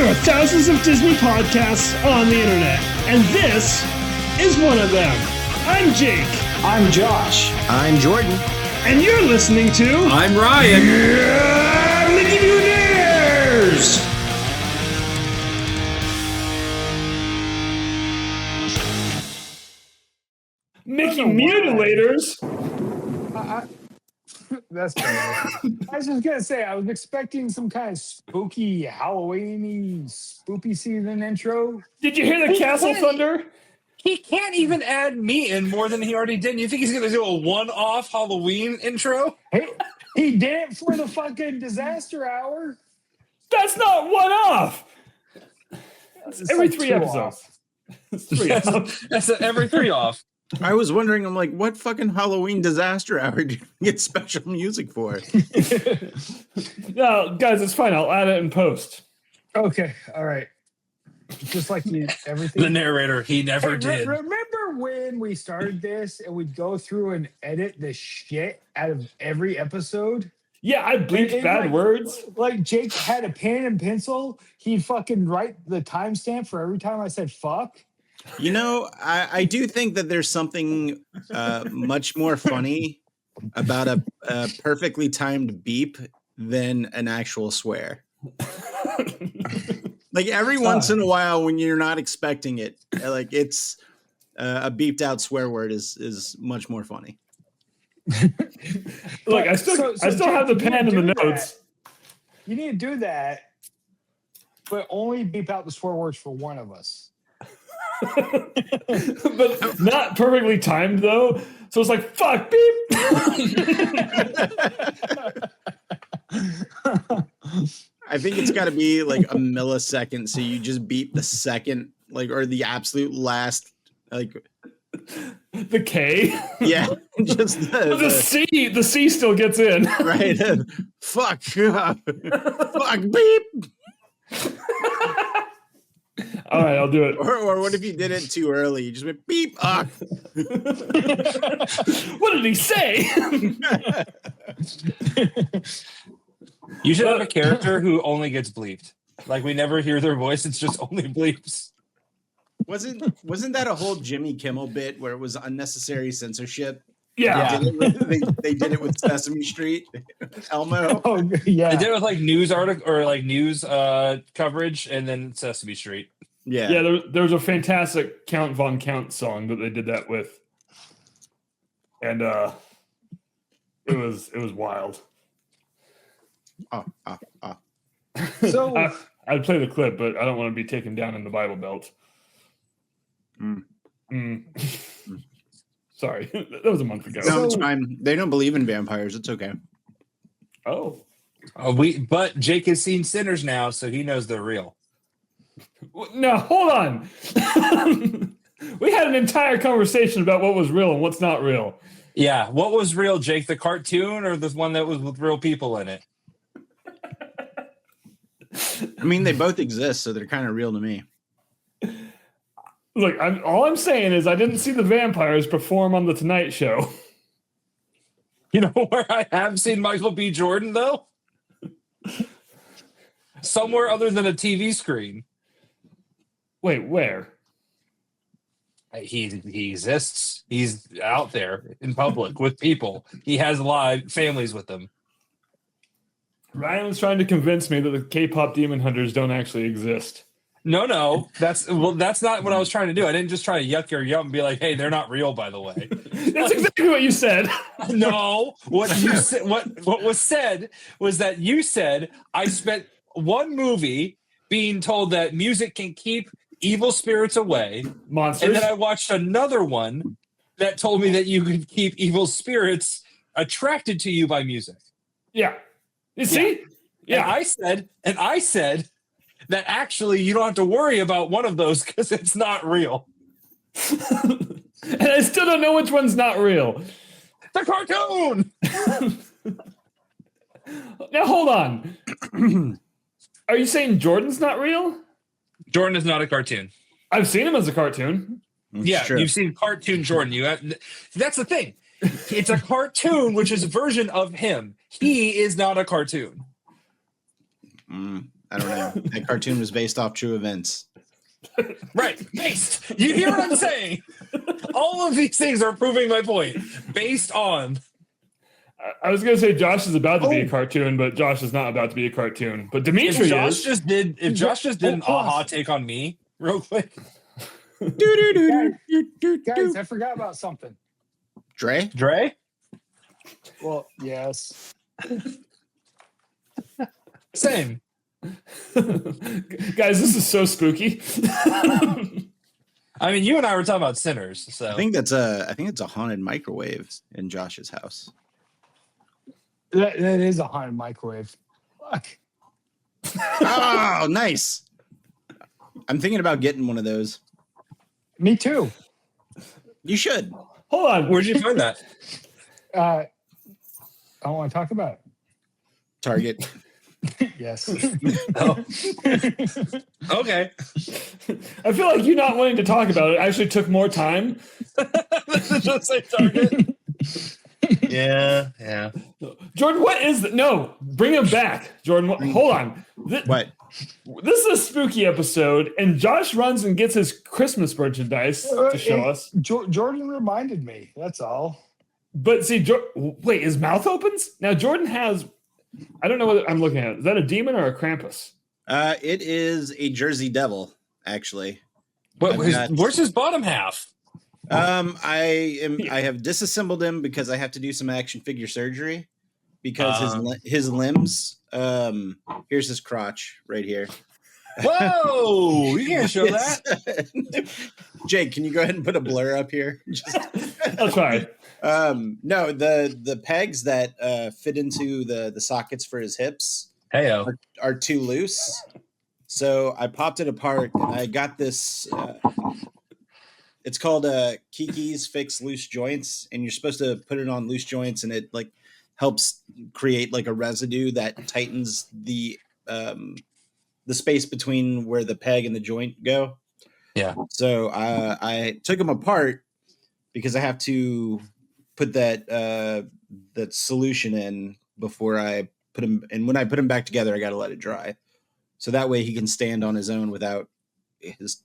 There are thousands of Disney podcasts on the internet, and this is one of them. I'm Jake. I'm Josh. I'm Jordan. And you're listening to... I'm Ryan. Mickey Mutilators! Mickey Mutilators? That's funny. I was just going to say, I was expecting some kind of spooky, Halloween-y, spooky season intro. Did you hear the Castle Thunder? He can't even add me in more than he already did. You think he's going to do a one-off Halloween intro? Hey, he did it for the fucking disaster hour. That's not one-off. Every like 3 two episodes. It's 3 episodes. That's every 3 off. I was wondering, I'm like, what fucking Halloween disaster hour do you get special music for? No, guys, it's fine. I'll add it in post. Okay, all right. Just like everything. The narrator, he never did. Remember when we started this and we'd go through and edit the shit out of every episode? Yeah, I bleeped bad words. Like Jake had a pen and pencil. He'd fucking write the timestamp for every time I said fuck. You know, I do think that there's something much more funny about a perfectly timed beep than an actual swear. Like every once in a while when you're not expecting it, like it's a beeped out swear word is much more funny. Look, I still have the pen and the notes. You need to do that, but only beep out the swear words for one of us. But not perfectly timed though. So it's like fuck beep. I think it's got to be like a millisecond, so you just beep the second, like, or the absolute last, like the K. Yeah, just the C. The C still gets in. Right. Fuck. Fuck beep. All right, I'll do it. Or what if you did it too early? You just went beep. What did he say? You should have a character who only gets bleeped. Like we never hear their voice; it's just only bleeps. Wasn't that a whole Jimmy Kimmel bit where it was unnecessary censorship? Yeah. They did it with Sesame Street. Elmo. Oh, yeah. They did it with like news article or like news coverage, and then Sesame Street. Yeah. Yeah. There was a fantastic Count Von Count song that they did that with, and it was wild. So I'd play the clip, but I don't want to be taken down in the Bible Belt. Sorry, that was a month ago. No, it's fine. They don't believe in vampires. It's okay. Oh, but Jake has seen Sinners now, so he knows they're real. No, hold on. We had an entire conversation about what was real and what's not real. Yeah, what was real, Jake? The cartoon or the one that was with real people in it? I mean, they both exist, so they're kind of real to me. Look, all I'm saying is I didn't see the vampires perform on the Tonight Show. You know where I have seen Michael B. Jordan, though? Somewhere other than a TV screen. Wait, where? He exists. He's out there in public with people. He has live families with them. Ryan was trying to convince me that the K-pop demon hunters don't actually exist. No, that's not what I was trying to do. I didn't just try to yuck your yum and be like, "Hey, they're not real, by the way." That's exactly what you said. No, what you said, what was said was that you said I spent one movie being told that music can keep evil spirits away, monsters, and then I watched another one that told me that you could keep evil spirits attracted to you by music. Yeah, you see, yeah. And I said that actually you don't have to worry about one of those because it's not real. And I still don't know which one's not real. The cartoon! Now, hold on. Are you saying Jordan's not real? Jordan is not a cartoon. I've seen him as a cartoon. True. You've seen cartoon Jordan. That's the thing. It's a cartoon, which is a version of him. He is not a cartoon. I don't know. That cartoon was based off true events. Right. Based. You hear what I'm saying? All of these things are proving my point. Based on. I was going to say Josh is about to be a Oh. cartoon, but Josh is not about to be a cartoon. But Dimitri If Josh is. just did an aha take on me real quick. Guys, I forgot about something. Dre? Dre? Well, yes. Same. Guys, this is so spooky. I mean, you and I were talking about sinners, so I think it's a haunted microwave in Josh's house. That is a haunted microwave. Fuck. Oh, nice. I'm thinking about getting one of those. Me too. You should. Hold on. where'd you find that? I don't want to talk about Target. it. Yes. Oh. Okay. I feel like you not wanting to talk about it actually took more time. Just say Target. Yeah. Jordan, what is that? No, bring him back. Jordan, hold on. What? This is a spooky episode, and Josh runs and gets his Christmas merchandise to show us. Jordan reminded me. That's all. But see, wait, his mouth opens? Now, Jordan has, I don't know what I'm looking at. Is that a demon or a Krampus? It is a Jersey Devil, actually. Where's his bottom half? I have disassembled him because I have to do some action figure surgery because his limbs. Here's his crotch right here. Whoa! You can't show that. Jake, can you go ahead and put a blur up here? I'll try. No, the pegs that fit into the sockets for his hips Heyo. are too loose. So I popped it apart and I got this. It's called Kiki's Fix Loose Joints, and you're supposed to put it on loose joints, and it like helps create like a residue that tightens the space between where the peg and the joint go. Yeah. So I took them apart because I have to put that solution in before I put them. And when I put them back together, I got to let it dry, so that way he can stand on his own without his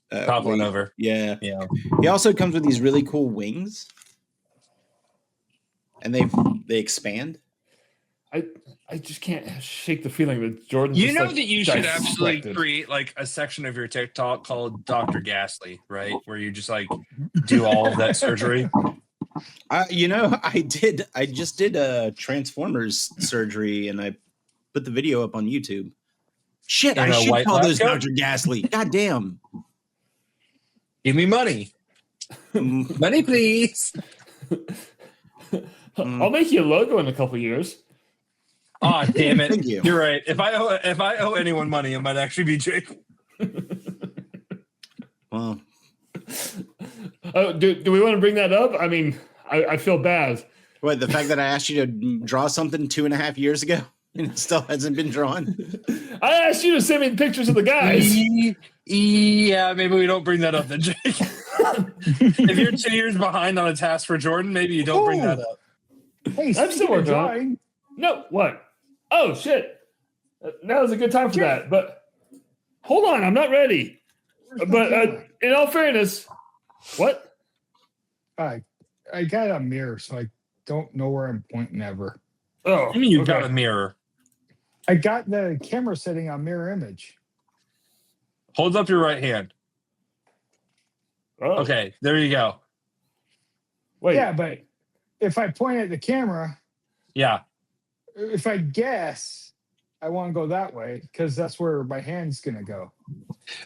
Toppling over. Yeah. Yeah. He also comes with these really cool wings, and they expand. I just can't shake the feeling that Jordan. You just, know like, that you should absolutely dissected. create like a section of your TikTok called Dr. Ghastly, right? Where you just like do all of that surgery. I just did a Transformers surgery, and I put the video up on YouTube. Shit, In I a should white call lab this coat? Dr. Ghastly. God damn. Give me money. Money, please. I'll make you a logo in a couple years. Oh, damn it. Thank you. You're right. If I owe anyone money, it might actually be Jake. Well, Oh, do we want to bring that up? I mean, I feel bad. what, the fact that I asked you to draw something 2.5 years ago and it still hasn't been drawn? I asked you to send me pictures of the guys. Yeah, maybe we don't bring that up then, Jake. If you're 2 years behind on a task for Jordan, maybe you don't bring that up. Hey, I'm still speaking of working on it. drawing, No, what? Oh shit! That was a good time for that. But hold on, I'm not ready. But in all fairness, what? I got a mirror, so I don't know where I'm pointing ever. Oh, I mean, you've okay. got a mirror. I got the camera setting on mirror image. Hold up your right hand. Oh, Okay, there you go. Wait. Yeah, but if I point at the camera, Yeah. if I guess, I want to go that way because that's where my hand's gonna go.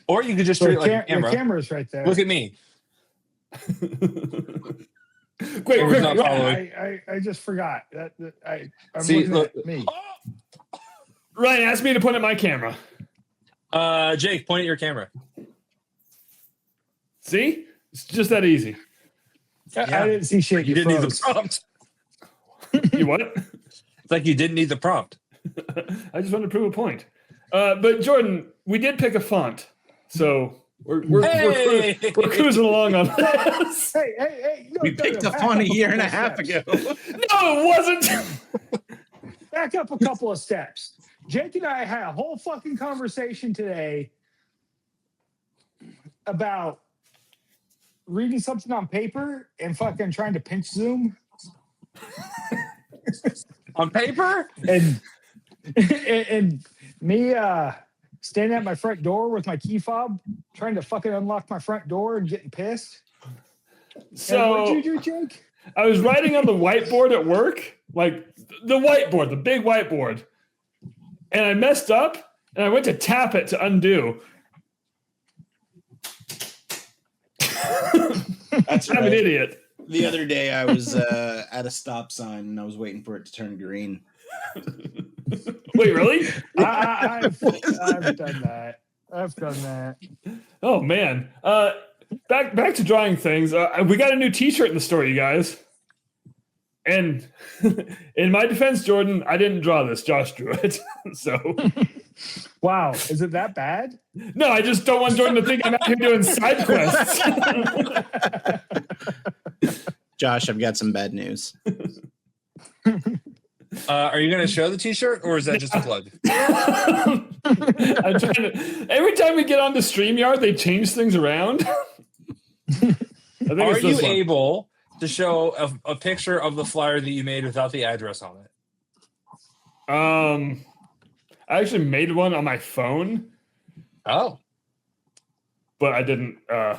Or you could just So treat it like a the camera. camera's right there. Look at me. Quick, Camera's not quick. following. I just forgot that I'm See, looking look. at me. Ryan asked me to point at my camera. Jake, point at your camera. See? It's just that easy. I didn't see shit. You didn't need the froze. prompt. You what? It's like you didn't need the prompt. I just wanted to prove a point. But Jordan, we did pick a font, so we're Hey! cruising along on this. Hey! No, We no, picked no, a back font up a year and a couple half steps. ago. No, it wasn't. Back up a couple of steps. Jake and I had a whole fucking conversation today about reading something on paper and fucking trying to pinch zoom. On paper? And me standing at my front door with my key fob, trying to fucking unlock my front door and getting pissed. So what did you do, Jake? I was writing on the whiteboard at work, like the whiteboard, the big whiteboard, and I messed up and I went to tap it to undo. That's I'm right. an idiot. The other day, I was at a stop sign and I was waiting for it to turn green. Wait, really? I've done that. I've done that. Oh man. Back to drawing things. We got a new T-shirt in the store, you guys. And in my defense, Jordan, I didn't draw this. Josh drew it. So Wow, is it that bad? no, I just don't want Jordan to think I'm out here doing side quests. Josh, I've got some bad news. Are you going to show the T-shirt, or is that just a plug? I'm trying to, every time we get onto StreamYard, they change things around. I think Are it's you this one. able to show a picture of the flyer that you made without the address on it? I actually made one on my phone, Oh, but I didn't. I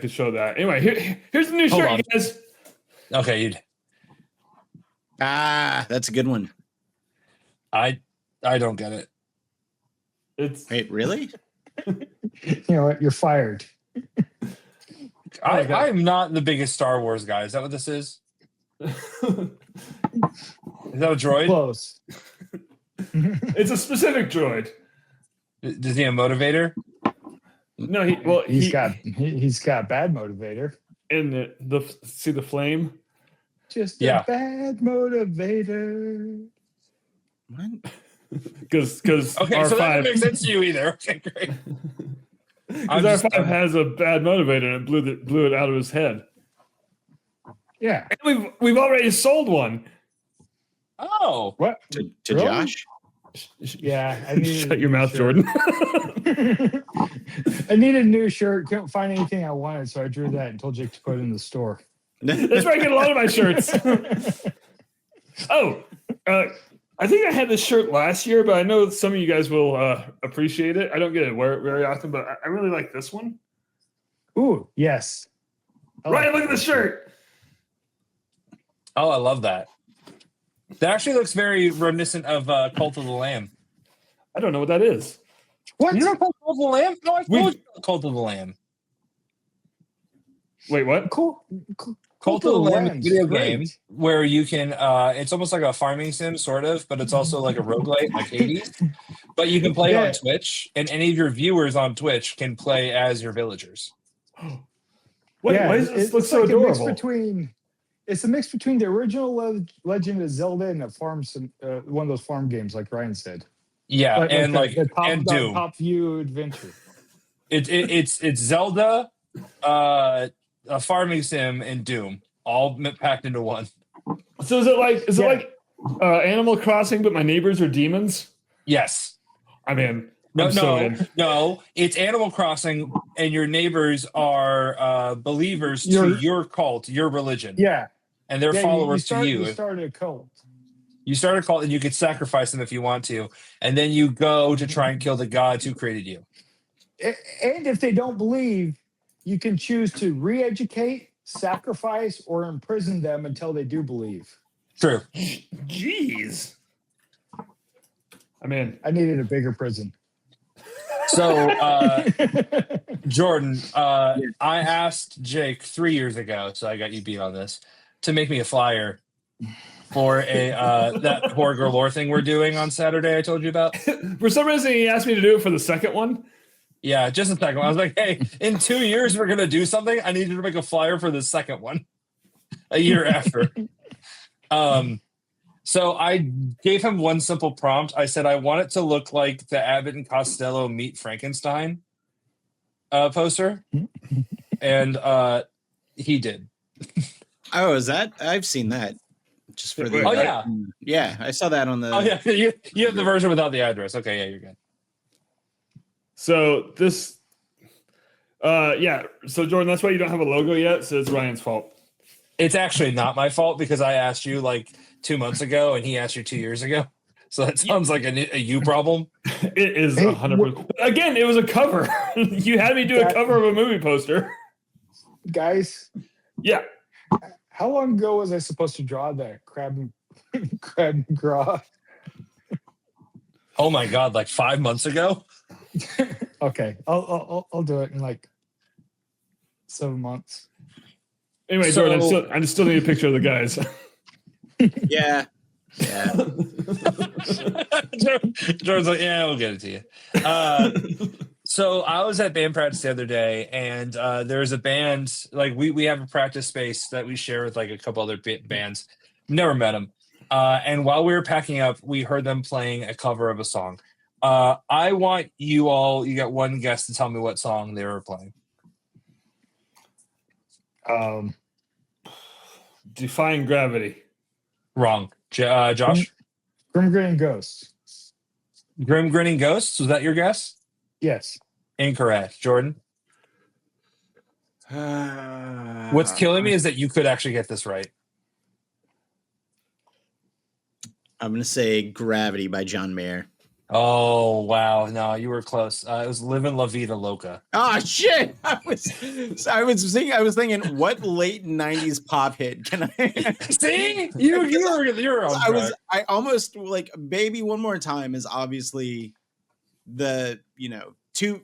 could show that. Anyway, here's the new Hold shirt, on. you guys. okay. You'd. That's a good one. I don't get it. It's Wait, really? You know what? You're fired. God. I'm not the biggest Star Wars guy. Is that what this is? Is that a droid? Close. it's a specific droid. Does he have a motivator? No, He's got bad motivator. in the see the flame. Just Yeah. a bad motivator. What? Because Okay, so that R5 makes sense to you either. Okay, great. I'm because just- R5 has a bad motivator and it blew it out of his head. Yeah. And we've already sold one. Oh, What? To Really? Josh? Yeah. I needed Shut a your new mouth, shirt. Jordan. I needed a new shirt. Couldn't find anything I wanted, so I drew that and told Jake to put it in the store. That's where I get a lot of my shirts. I think I had this shirt last year, but I know some of you guys will appreciate it. I don't get it very often, but I really like this one. Ooh, yes. I like Ryan, look at that the shirt. oh, I love that. That actually looks very reminiscent of Cult of the Lamb. I don't know what that is. What? You know Cult of the Lamb? No, I We- told you about Cult of the Lamb. Wait, what? Cool. Cult of the Lamb is a Lamb's video great. game where you can, it's almost like a farming sim, sort of, but it's also like a roguelite, like Hades. But you can play Yeah. on Twitch, and any of your viewers on Twitch can play as your villagers. Why Yeah, does this it's look so like a mix adorable? It's a mix between the original Legend of Zelda and one of those farm games, like Ryan said. Yeah, and the top, and the Doom. top view adventure. It's Zelda, a farming sim, and Doom, all packed into one. So is it like Yeah. Animal Crossing, but my neighbors are demons? Yes. I mean, No, I'm so in. no. It's Animal Crossing, and your neighbors are believers to your cult, your religion, Yeah. and they're Yeah, followers start, to you. You started a cult. You start a cult, and you could sacrifice them if you want to, and then you go to try and kill the gods who created you. And if they don't believe, you can choose to re-educate, sacrifice, or imprison them until they do believe. True. Jeez. I mean, I needed a bigger prison. So, Jordan, I asked Jake 3 years ago, so I got you beat on this, to make me a flyer for that horror galore thing we're doing on Saturday. I told you about. for some reason, he asked me to do it for the second one. Yeah, just a second. I was like, hey, in 2 years we're gonna do something. I need you to make a flyer for the second one, a year after. So I gave him one simple prompt. I said I want it to look like the Abbott and Costello Meet Frankenstein poster, and he did. Oh, is that? I've seen that. Just for the. Wait, Yeah, I saw that on the. Oh yeah, you have the version without the address. Okay, yeah, you're good. So this, yeah. So Jordan, that's why you don't have a logo yet. So it's Ryan's fault. It's actually not my fault because I asked you like 2 months ago and he asked you 2 years ago. So that sounds like a you problem. It is 100%. Again, it was a cover. You had me do a cover of a movie poster. Guys, Yeah. how long ago was I supposed to draw that crab and craw? Oh my god, like 5 months ago? Okay, I'll do it in like 7 months. Anyway, Jordan, I still need a picture of the guys. Yeah. Jordan's like, yeah, we'll get it to you. So I was at band practice the other day, and there's a band, like we have a practice space that we share with like a couple other bands. Never met them. And while we were packing up, we heard them playing a cover of a song. I want you got one guess to tell me what song they were playing. Defying Gravity. Wrong. Josh? Grim Grinning Ghosts. Grim Grinning Ghosts? Was that your guess? Yes. Incorrect. Jordan? What's killing me is that you could actually get this right. I'm going to say Gravity by John Mayer. Oh, wow. No, you were close. It was Livin' La Vida Loca. Oh shit! I was thinking, what late '90s pop hit can I? See, you're on track. I almost like Baby One More Time is obviously the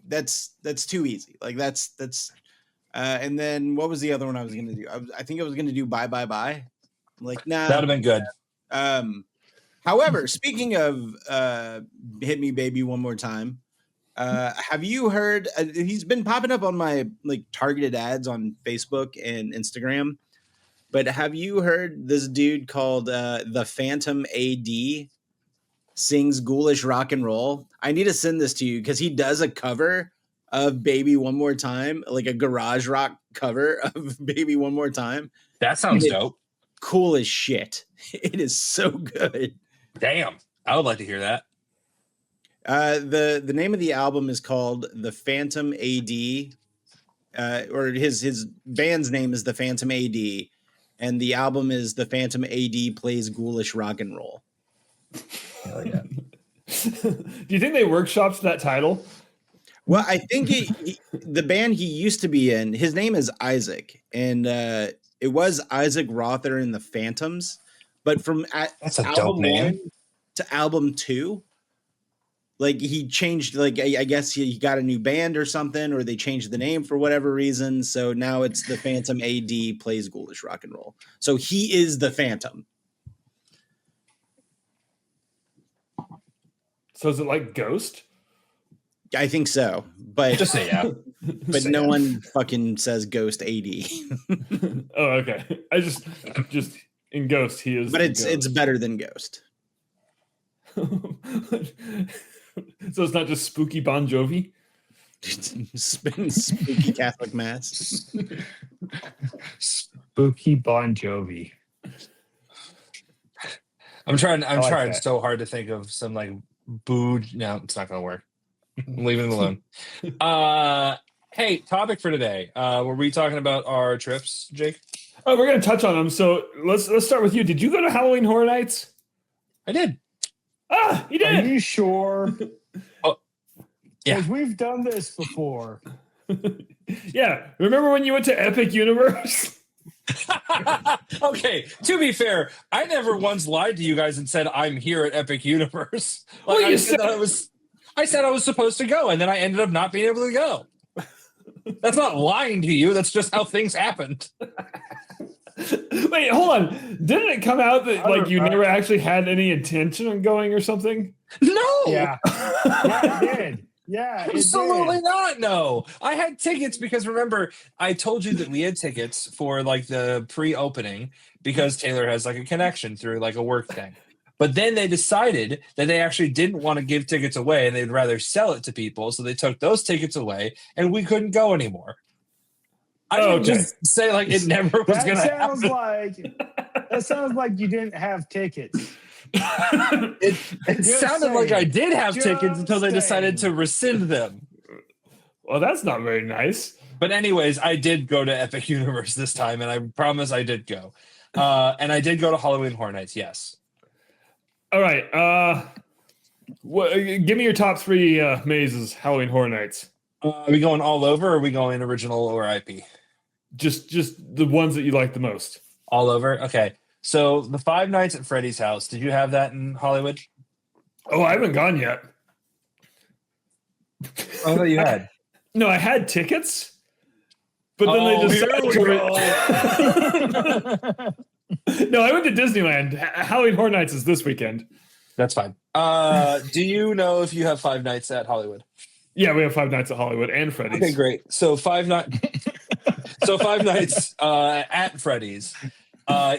that's too easy. Like that's and then what was the other one I was gonna do? I think I was gonna do Bye Bye Bye. Like nah, That'd have been good. However, speaking of Hit Me Baby One More Time, have you heard he's been popping up on my like targeted ads on Facebook and Instagram, but have you heard this dude called the Phantom AD sings Ghoulish Rock and Roll? I need to send this to you because he does a cover of Baby One More Time, like a garage rock cover of Baby One More Time. That sounds dope. Cool as shit. It is so good. Damn, I would like to hear that. The name of the album is called The Phantom AD, or his band's name is The Phantom AD, and the album is The Phantom AD Plays Ghoulish Rock and Roll. Hell yeah. Do you think they workshopped that title? Well, I think the band he used to be in, his name is Isaac, and it was Isaac Rother and the Phantoms. But from that's a dope name to album 2, like he changed, like I guess he got a new band or something, or they changed the name for whatever reason. So now it's the Phantom AD Plays Ghoulish Rock and Roll. So he is the Phantom. So is it like Ghost? I think so, but just say yeah. But no one fucking says Ghost AD. Oh, okay. I just. In Ghost, he is. But it's better than Ghost. So it's not just spooky Bon Jovi? Spooky Catholic Mass. Spooky Bon Jovi. I'm trying so hard to think of some like boo. No, it's not gonna work. I'm leaving it alone. Hey, topic for today. Were we talking about our trips, Jake? Oh, we're gonna touch on them. So let's start with you. Did you go to Halloween Horror Nights? I did. Ah, you did. Are you sure? Oh, yeah. Because we've done this before. Yeah. Remember when you went to Epic Universe? Okay, to be fair, I never once lied to you guys and said I'm here at Epic Universe. Like, Well, I said I was supposed to go, and then I ended up not being able to go. That's not lying to you. That's just how things happened. Wait, hold on. Didn't it come out that like you never actually had any intention on going or something? No. Yeah. Yeah, it did. Yeah, it Absolutely did. not. No, I had tickets because remember I told you that we had tickets for like the pre-opening because Taylor has like a connection through like a work thing. But then they decided that they actually didn't want to give tickets away and they'd rather sell it to people. So they took those tickets away and we couldn't go anymore. I didn't just say like it never was going to happen. That sounds like That sounds like you didn't have tickets. It Just sounded like I saying. did have Just tickets until they decided to saying. rescind them. Well, that's not very nice. But anyways, I did go to Epic Universe this time, and I promise I did go. And I did go to Halloween Horror Nights, yes. All right. Give me your top 3 mazes, Halloween Horror Nights. Are we going all over, or are we going original or IP? Just the ones that you like the most. All over? Okay. So the Five Nights at Freddy's house, did you have that in Hollywood? Oh, I haven't gone yet. I thought you had. No, I had tickets, but then they decided to. No, I went to Disneyland. Halloween Horror Nights is this weekend. That's fine. Do you know if you have Five Nights at Hollywood? Yeah, we have Five Nights at Hollywood and Freddy's. Okay, great. So Five Nights at Freddy's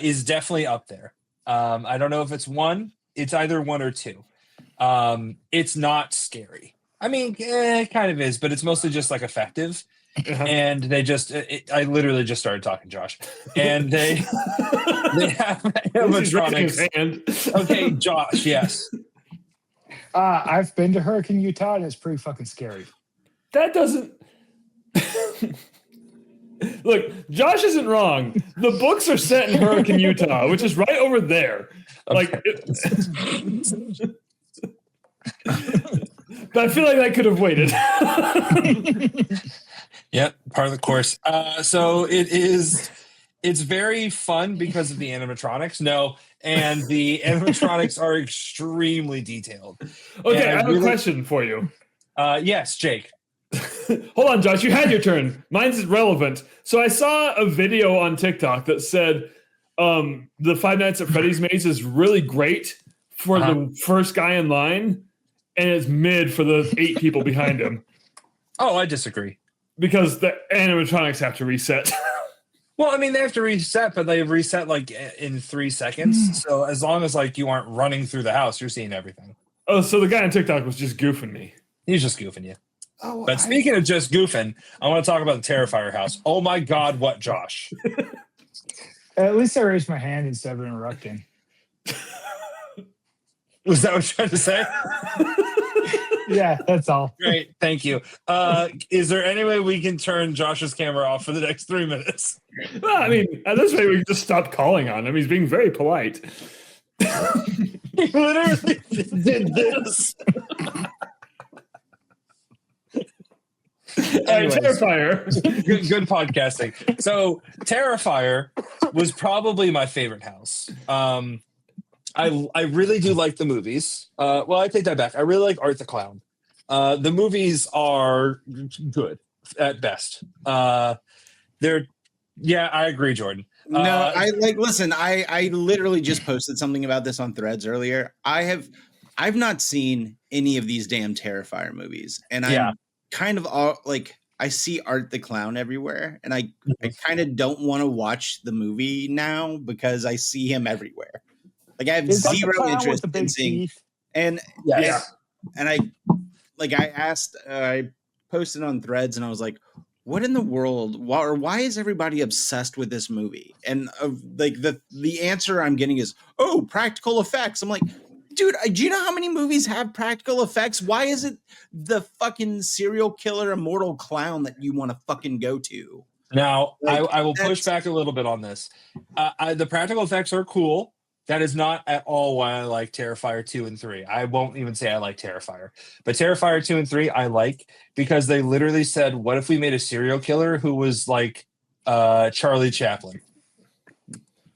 is definitely up there. I don't know if it's one. It's either 1 or 2. It's not scary. I mean, it kind of is, but it's mostly just like effective. Uh-huh. And they just, I literally just started talking, Josh. And they have animatronics. Okay, Josh, yes. I've been to Hurricane, Utah, and it's pretty fucking scary. That doesn't. Look, Josh isn't wrong. The books are set in Hurricane, Utah, which is right over there. Like, but I feel like I could have waited. Yep, part of the course. So it's very fun because of the animatronics. No, and the animatronics are extremely detailed. Okay, I have a question for you. Yes, Jake. Hold on, Josh. You had your turn. Mine's relevant. So I saw a video on TikTok that said the Five Nights at Freddy's maze is really great for the first guy in line, and it's mid for the 8 people behind him. Oh, I disagree. Because the animatronics have to reset. Well, I mean, they have to reset, but they reset like in 3 seconds. So as long as like you aren't running through the house, you're seeing everything. Oh, so the guy on TikTok was just goofing me. He's just goofing you. Oh, But speaking of just goofing, I want to talk about the Terrifier house. Oh my God, what, Josh? At least I raised my hand instead of interrupting. Was that what you're trying to say? Yeah, that's all. Great, thank you. Is there any way we can turn Josh's camera off for the next 3 minutes? Well, I mean, at this rate, we can just stop calling on him. He's being very polite. He literally did this. Anyways, Terrifier. good podcasting. So Terrifier was probably my favorite house. I really do like the movies. Well, I take that back. I really like Art the Clown. The movies are good at best. Yeah, I agree, Jordan. No, listen, I literally just posted something about this on Threads earlier. I've not seen any of these damn Terrifier movies. And I'm kind of I see Art the Clown everywhere, and I kind of don't want to watch the movie now because I see him everywhere. Like I have zero interest in seeing. Teeth? And Yes. and I asked, I posted on Threads, and I was like, "What in the world? Why is everybody obsessed with this movie?" And the answer I'm getting is, "Oh, practical effects." I'm like, dude, do you know how many movies have practical effects? Why is it the fucking serial killer immortal clown that you want to fucking go to? Now, I will push back a little bit on this. The practical effects are cool. That is not at all why I like Terrifier 2 and 3. I won't even say I like Terrifier. But Terrifier 2 and 3 I like because they literally said, what if we made a serial killer who was like Charlie Chaplin?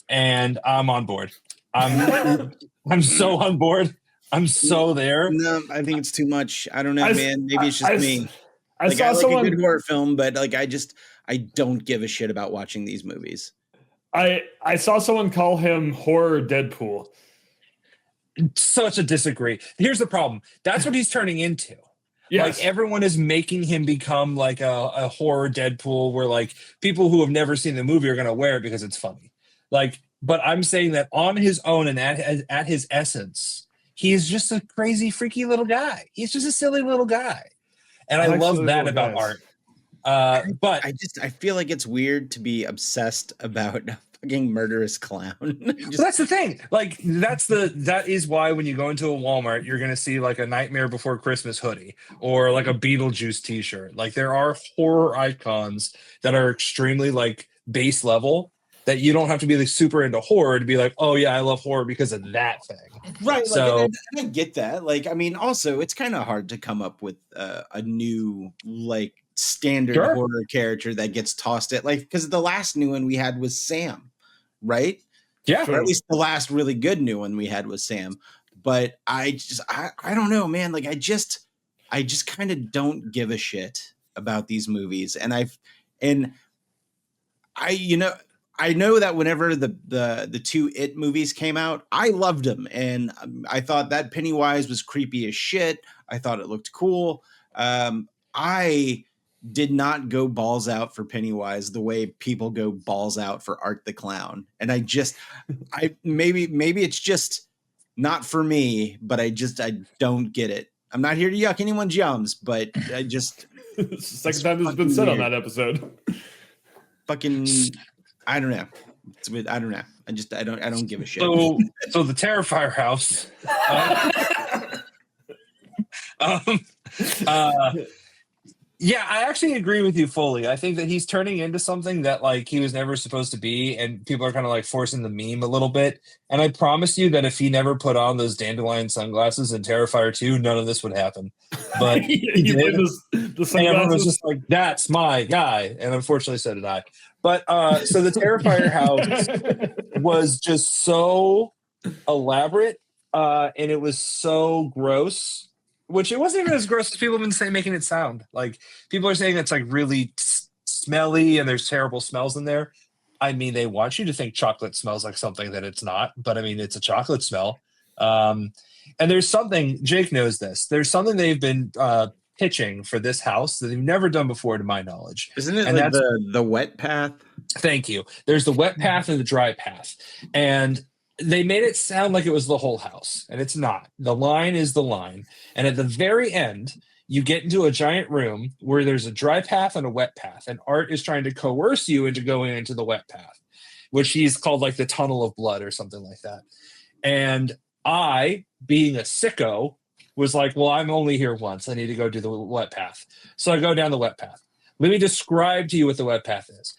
And I'm on board. I'm so on board. I'm so there. No, I think it's too much. I don't know, man. Maybe it's just me. I saw like someone. a good horror film, but I don't give a shit about watching these movies. I saw someone call him horror Deadpool. Such a disagree. Here's the problem. That's what he's turning into. Yes. Like everyone is making him become like a horror Deadpool where like people who have never seen the movie are going to wear it because it's funny. Like, but I'm saying that on his own and at his essence, he's just a crazy, freaky little guy. He's just a silly little guy. And I love that about Art. But I feel like it's weird to be obsessed about fucking murderous clown. So that's the thing. Like that is why when you go into a Walmart, you're gonna see like a Nightmare Before Christmas hoodie or like a Beetlejuice t-shirt. Like there are horror icons that are extremely like base level that you don't have to be like super into horror to be like, oh yeah, I love horror because of that thing. Right. So like, and I get that. Like, I mean, also it's kind of hard to come up with a new like standard Sure. horror character that gets tossed at like, because the last new one we had was Sam, right? yeah. Or at least the last really good new one we had was Sam. But I don't know, man. Like I just kind of don't give a shit about these movies. I know that whenever the two It movies came out, I loved them, and I thought that Pennywise was creepy as shit. I thought it looked cool. I did not go balls out for Pennywise the way people go balls out for Art the Clown, and maybe it's just not for me, but I don't get it. I'm not here to yuck anyone's yums, but I just It's the second time this has been said on that episode. fucking. I don't know. I don't know. I don't give a shit. So the Terrifier house. Yeah, I actually agree with you fully. I think that he's turning into something that like he was never supposed to be, and people are kind of like forcing the meme a little bit. And I promise you that if he never put on those dandelion sunglasses in Terrifier 2, none of this would happen. But he did. The And everyone was sunglasses. just like, "That's my guy," and unfortunately, so did I. But so the Terrifier house was just so elaborate, and it was so gross. Which it wasn't even as gross as people have been saying, making it sound. Like people are saying it's like really smelly and there's terrible smells in there. I mean, they want you to think chocolate smells like something that it's not, but I mean, it's a chocolate smell. And there's something, Jake knows this. There's something they've been pitching for this house that they've never done before, to my knowledge. Isn't it and like the wet path? Thank you. There's the wet path and the dry path. And they made it sound like it was the whole house, and it's not. The line is the line. And at the very end, you get into a giant room where there's a dry path and a wet path, and Art is trying to coerce you into going into the wet path, which he's called like the tunnel of blood or something like that. And I, being a sicko, was like, well, I'm only here once. I need to go do the wet path. So I go down the wet path. Let me describe to you what the wet path is.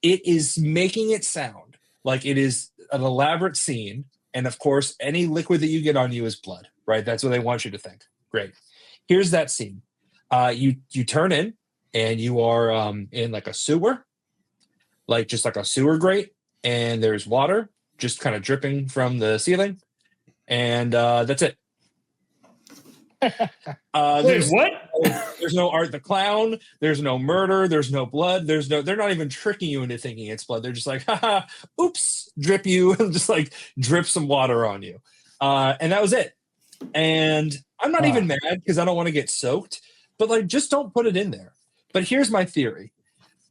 It is making it sound like it is an elaborate scene, and of course any liquid that you get on you is blood, right? That's what they want you to think. Great. Here's that scene. You turn in and you are in like a sewer, like just like a sewer grate, and there's water just kind of dripping from the ceiling, and that's it. Wait, what? There's no Art the Clown. There's no murder. There's no blood. They're not even tricking you into thinking it's blood. They're just like, haha, oops, drip you, just like drip some water on you. And that was it. And I'm not even mad because I don't want to get soaked, but like, just don't put it in there. But here's my theory.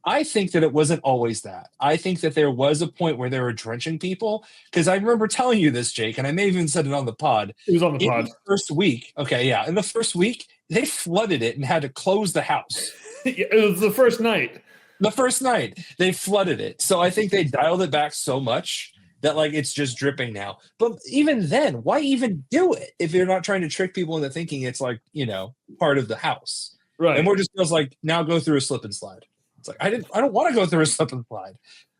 I think that it wasn't always that. I think that there was a point where they were drenching people, because I remember telling you this, Jake, and I may have even said it on the pod. It was on the pod. In the first week, okay, yeah. In the first week, they flooded it and had to close the house. It was the first night. The first night, they flooded it. So I think they dialed it back so much that like it's just dripping now. But even then, why even do it if you're not trying to trick people into thinking it's like, you know, part of the house? Right. And we're just feels like, now go through a slip and slide. It's like I don't want to go through a slip and slide.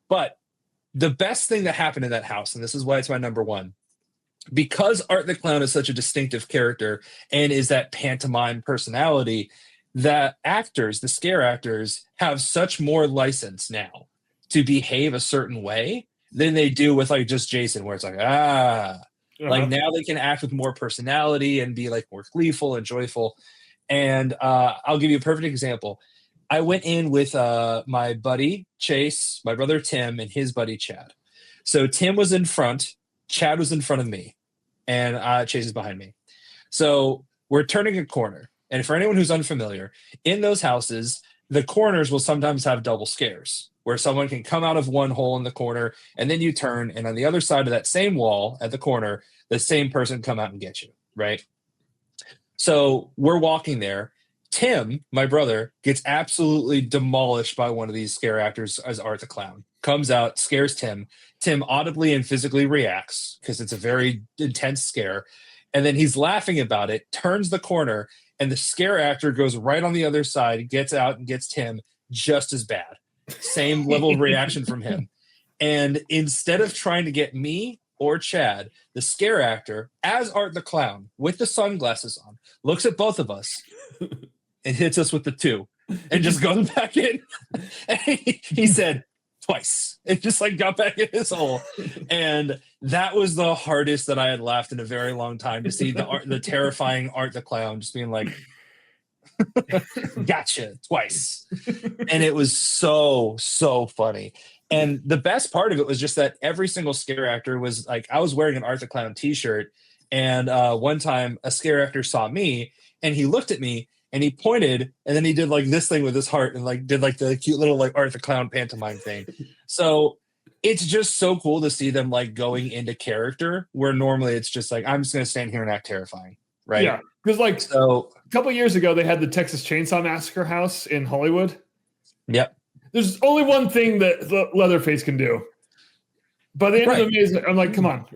But the best thing that happened in that house, and this is why it's my number one, because Art the Clown is such a distinctive character and is that pantomime personality, that actors, the scare actors, have such more license now to behave a certain way than they do with like just Jason, where it's like, like now they can act with more personality and be like more gleeful and joyful. And I'll give you a perfect example. I went in with my buddy Chase, my brother Tim, and his buddy Chad. So Tim was in front, Chad was in front of me, and Chase is behind me. So we're turning a corner. And for anyone who's unfamiliar, in those houses, the corners will sometimes have double scares, where someone can come out of one hole in the corner, and then you turn, and on the other side of that same wall at the corner, the same person come out and get you, right? So we're walking there. Tim, my brother, gets absolutely demolished by one of these scare actors as Art the Clown. comes out, scares Tim. Tim audibly and physically reacts because it's a very intense scare. And then he's laughing about it, turns the corner, and the scare actor goes right on the other side, gets out and gets Tim just as bad. Same level of reaction from him. And instead of trying to get me or Chad, the scare actor, as Art the Clown, with the sunglasses on, looks at both of us and hits us with the 2 and just goes back in. And he said, twice. It just like got back in his hole. And that was the hardest that I had laughed in a very long time, to see the terrifying Art the Clown just being like, gotcha, twice. And it was so funny. And the best part of it was just that every single scare actor was like, I was wearing an Art the Clown t-shirt, and one time a scare actor saw me and he looked at me and he pointed, and then he did like this thing with his heart and like did like the cute little like Art the Clown pantomime thing. So it's just so cool to see them like going into character, where normally it's just like, I'm just going to stand here and act terrifying. Right. Yeah. Because like so a couple of years ago, they had the Texas Chainsaw Massacre house in Hollywood. Yep. There's only one thing that Leatherface can do. By the end of the maze, I'm like, come on,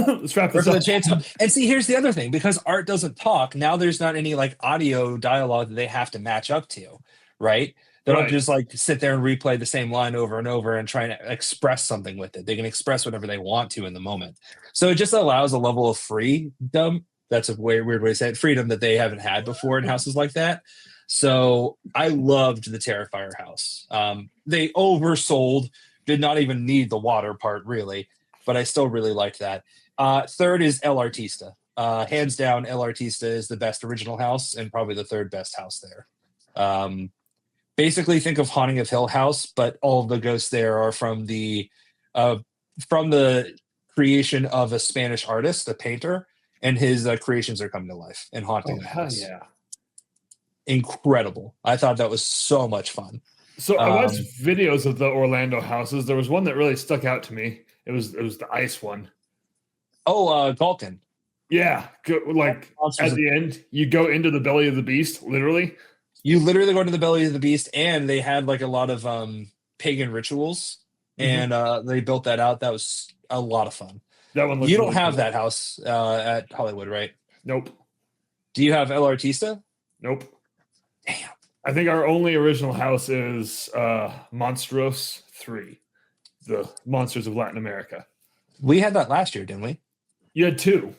let's wrap this up. And see, here's the other thing, because Art doesn't talk, now there's not any like audio dialogue that they have to match up to, right? They don't just like sit there and replay the same line over and over and try and express something with it. They can express whatever they want to in the moment. So it just allows a level of freedom. That's a weird way to say it. Freedom that they haven't had before in houses like that. So I loved the Terrifier house. They oversold, did not even need the water part really, but I still really liked that. Third is El Artista. Hands down, El Artista is the best original house and probably the third best house there. Basically think of Haunting of Hill House, but all of the ghosts there are from the creation of a Spanish artist, a painter, and his creations are coming to life and haunting the house. Yeah. Incredible. I thought that was so much fun. So I watched videos of the Orlando houses. There was one that really stuck out to me. It was the ice one. Oh, Galkin. Yeah, like at the end, you go into the belly of the beast, literally. You literally go into the belly of the beast, and they had like a lot of pagan rituals, and they built that out. That was a lot of fun. That one. You don't have that house at Hollywood, right? Nope. Do you have El Artista? Nope. Damn. I think our only original house is Monstros 3, the Monsters of Latin America. We had that last year, didn't we? You had 2.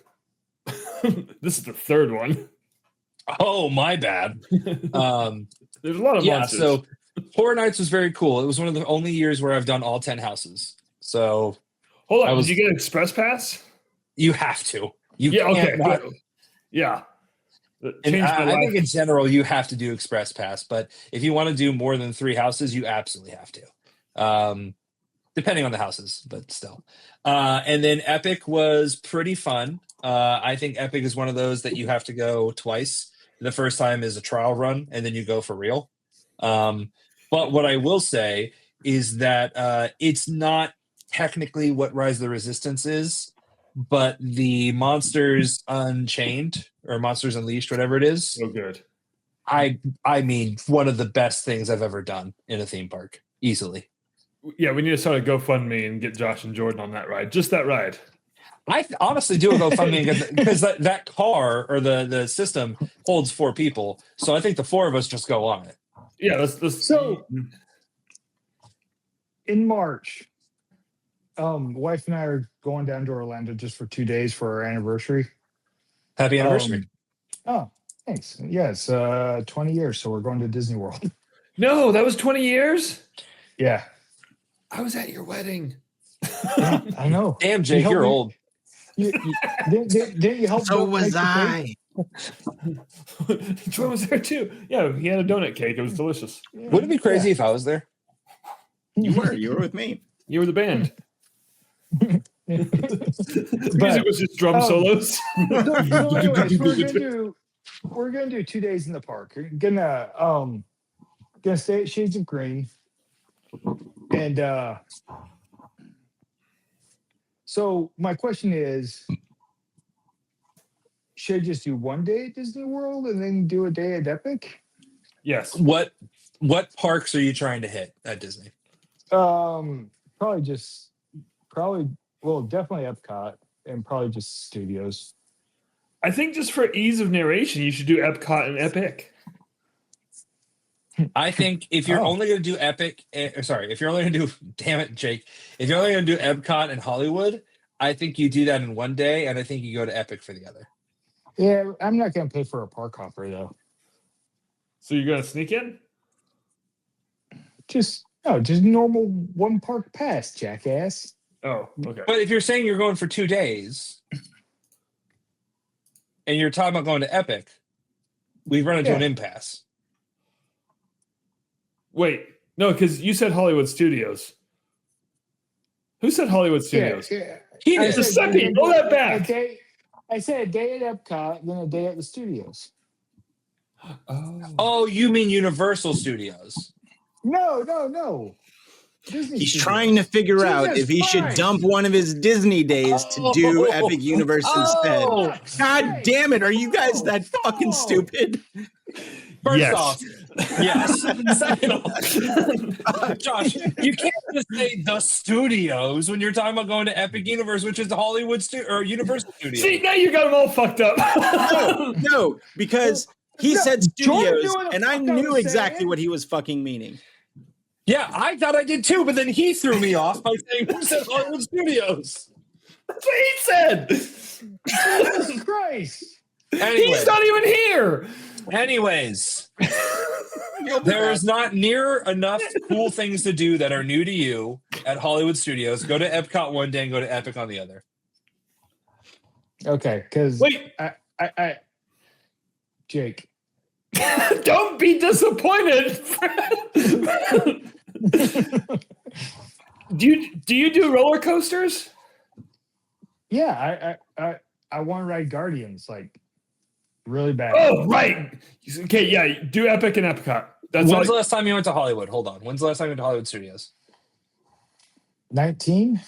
This is the third one. Oh, my bad. There's a lot of monsters. So Horror Nights was very cool. It was one of the only years where I've done all 10 houses. So hold on, did you get an express pass? You have to. Yeah. And I think in general you have to do express pass, but if you want to do more than 3 houses, you absolutely have to. Depending on the houses, but still. And then Epic was pretty fun. I think Epic is one of those that you have to go twice. The first time is a trial run, and then you go for real. But what I will say is that it's not technically what Rise of the Resistance is, but the Monsters Unchained or Monsters Unleashed, whatever it is. So good. I mean, one of the best things I've ever done in a theme park, easily. Yeah, we need to start a GoFundMe and get Josh and Jordan on that ride. Just that ride. I honestly do a GoFundMe because that car or the system holds 4 people. So I think the 4 of us just go on it. Yeah, that's So in March, wife and I are going down to Orlando just for 2 days for our anniversary. Happy anniversary. Oh, thanks. Yeah, it's 20 years, so we're going to Disney World. No, that was 20 years? Yeah. I was at your wedding. Yeah, I know. Damn, Jake, you're old. Didn't you help? So was I. Troy was there too. Yeah, he had a donut cake. It was delicious. Yeah. Would it be crazy if I was there? You were with me. You were the band. The But- music was just drum solos. So anyways, we're gonna do 2 days in the park. We're gonna stay at Shades of Green, and so my question is, should I just do 1 day at Disney World and then do a day at Epic? Yes. What parks are you trying to hit at Disney? definitely Epcot and probably just studios. I think just for ease of narration, you should do Epcot and Epic. I think if you're only going to do Epic, if you're only going to do, damn it, Jake, if you're only going to do Epcot and Hollywood, I think you do that in one day, and I think you go to Epic for the other. Yeah, I'm not going to pay for a park hopper though. So you're gonna sneak in? Just normal one park pass, jackass. Oh, okay. But if you're saying you're going for 2 days, and you're talking about going to Epic, we run into an impasse. Wait, no, because you said Hollywood Studios. Who said Hollywood Studios? Yeah. He did. Giuseppe, roll that back. I said a day at Epcot, then a day at the studios. Oh, you mean Universal Studios? No. Disney He's Studios. trying to figure out Jesus if he should Christ. dump one of his Disney days to do Epic Universe instead. God damn it! Are you guys that fucking stupid? First Yes. off, yes. Second off, Josh, you can't just say the studios when you're talking about going to Epic Universe, which is the Hollywood or Universal Studios. See, now you got them all fucked up. No, because he said Jordan studios, knew what the and I fuck I knew was exactly saying. what he was fucking meaning. Yeah, I thought I did too, but then he threw me off by saying who said Hollywood Studios. That's what he said. Jesus Christ. Anyway, He's not even here. anyways, there is not near enough cool things to do that are new to you at Hollywood Studios. Go to Epcot one day and go to Epic on the other. Okay, because Wait, I Jake. don't be disappointed. Do you do roller coasters? Yeah, I want to ride Guardians like really bad. Oh, right. Okay, yeah, do Epic and Epcot. That's When's the all. last time you went to Hollywood? Hold on. When's the last time you went to Hollywood Studios? 19?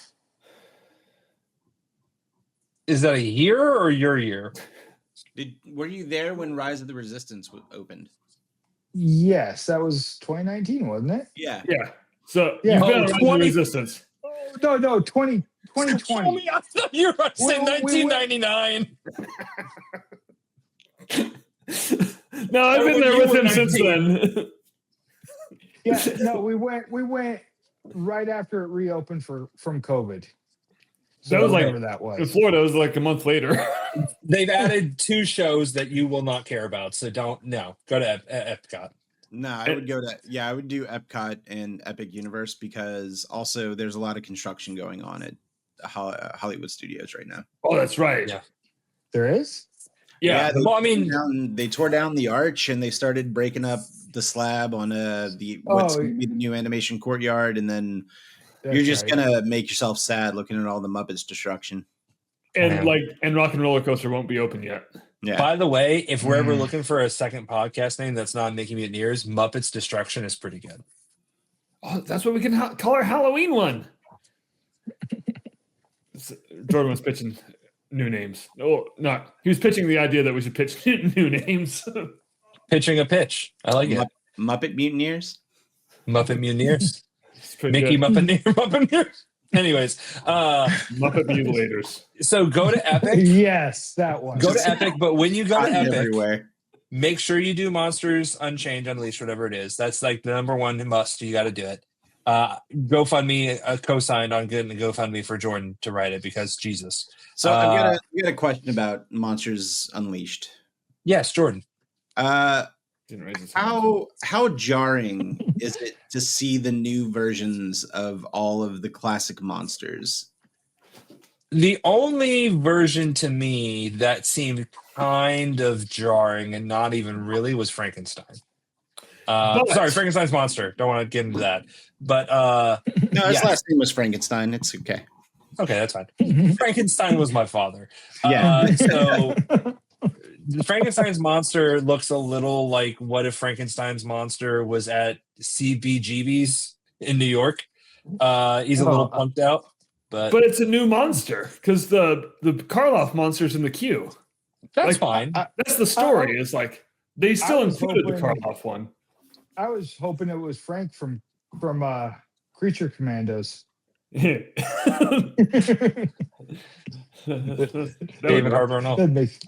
Is that a year or your year? Were you there when Rise of the Resistance opened? Yes, that was 2019, wasn't it? Yeah. Yeah. So Yeah. you've been Oh, on Rise of 20 Resistance. No, 2020. I thought you were about to say We went- 1999. No, I've been there with him since 19. then. Yeah, no, we went right after it reopened from COVID. So That was like- whatever that In was. Florida, it was like a month later. They've added 2 shows that you will not care about, so go to Epcot. No, I would I would do Epcot and Epic Universe because also there's a lot of construction going on at Hollywood Studios right now. Oh, that's right. Yeah. There is? Yeah. Well, I mean, They tore down the arch and they started breaking up the slab on what's going to be the new animation courtyard, and then you're just gonna make yourself sad looking at all the Muppets destruction. And Rock and Roller Coaster won't be open yet. Yeah. by the way, if we're ever looking for a second podcast name that's not Mickey Mutineers, Muppets Destruction is pretty good. Oh, that's what we can call our Halloween one. Jordan was pitching new names. Oh, not. He was pitching the idea that we should pitch new names. Pitching a pitch. I like it. Muppet Mutineers. Muppet Mutineers. It's pretty Mickey good. Mutineers. Anyways, Muppet Mutilators. so go to Epic. Yes, that one. Go to Epic, but when you go to Cotton Epic, everywhere. make sure you do Monsters Unchained, Unleashed, whatever it is. That's like the number one must. You got to do it. GoFundMe co-signed on getting the GoFundMe for Jordan to write it because Jesus. So I've got a question about Monsters Unleashed. Yes, Jordan. Didn't raise his hand. How jarring is it to see the new versions of all of the classic monsters? The only version to me that seemed kind of jarring and not even really was Frankenstein. Sorry, Frankenstein's monster. Don't want to get into that. But No, his yes. last name was Frankenstein. It's okay. Okay, that's fine. Frankenstein was my father. Yeah. So Frankenstein's monster looks a little like what if Frankenstein's monster was at CBGB's in New York. He's a little punked out, but But it's a new monster because the Karloff monster's in the queue. that's like, fine. That's the story. It's like they still was included the hoping- Karloff one. I was hoping it was Frank from Creature Commandos. David David Harbour. No. That makes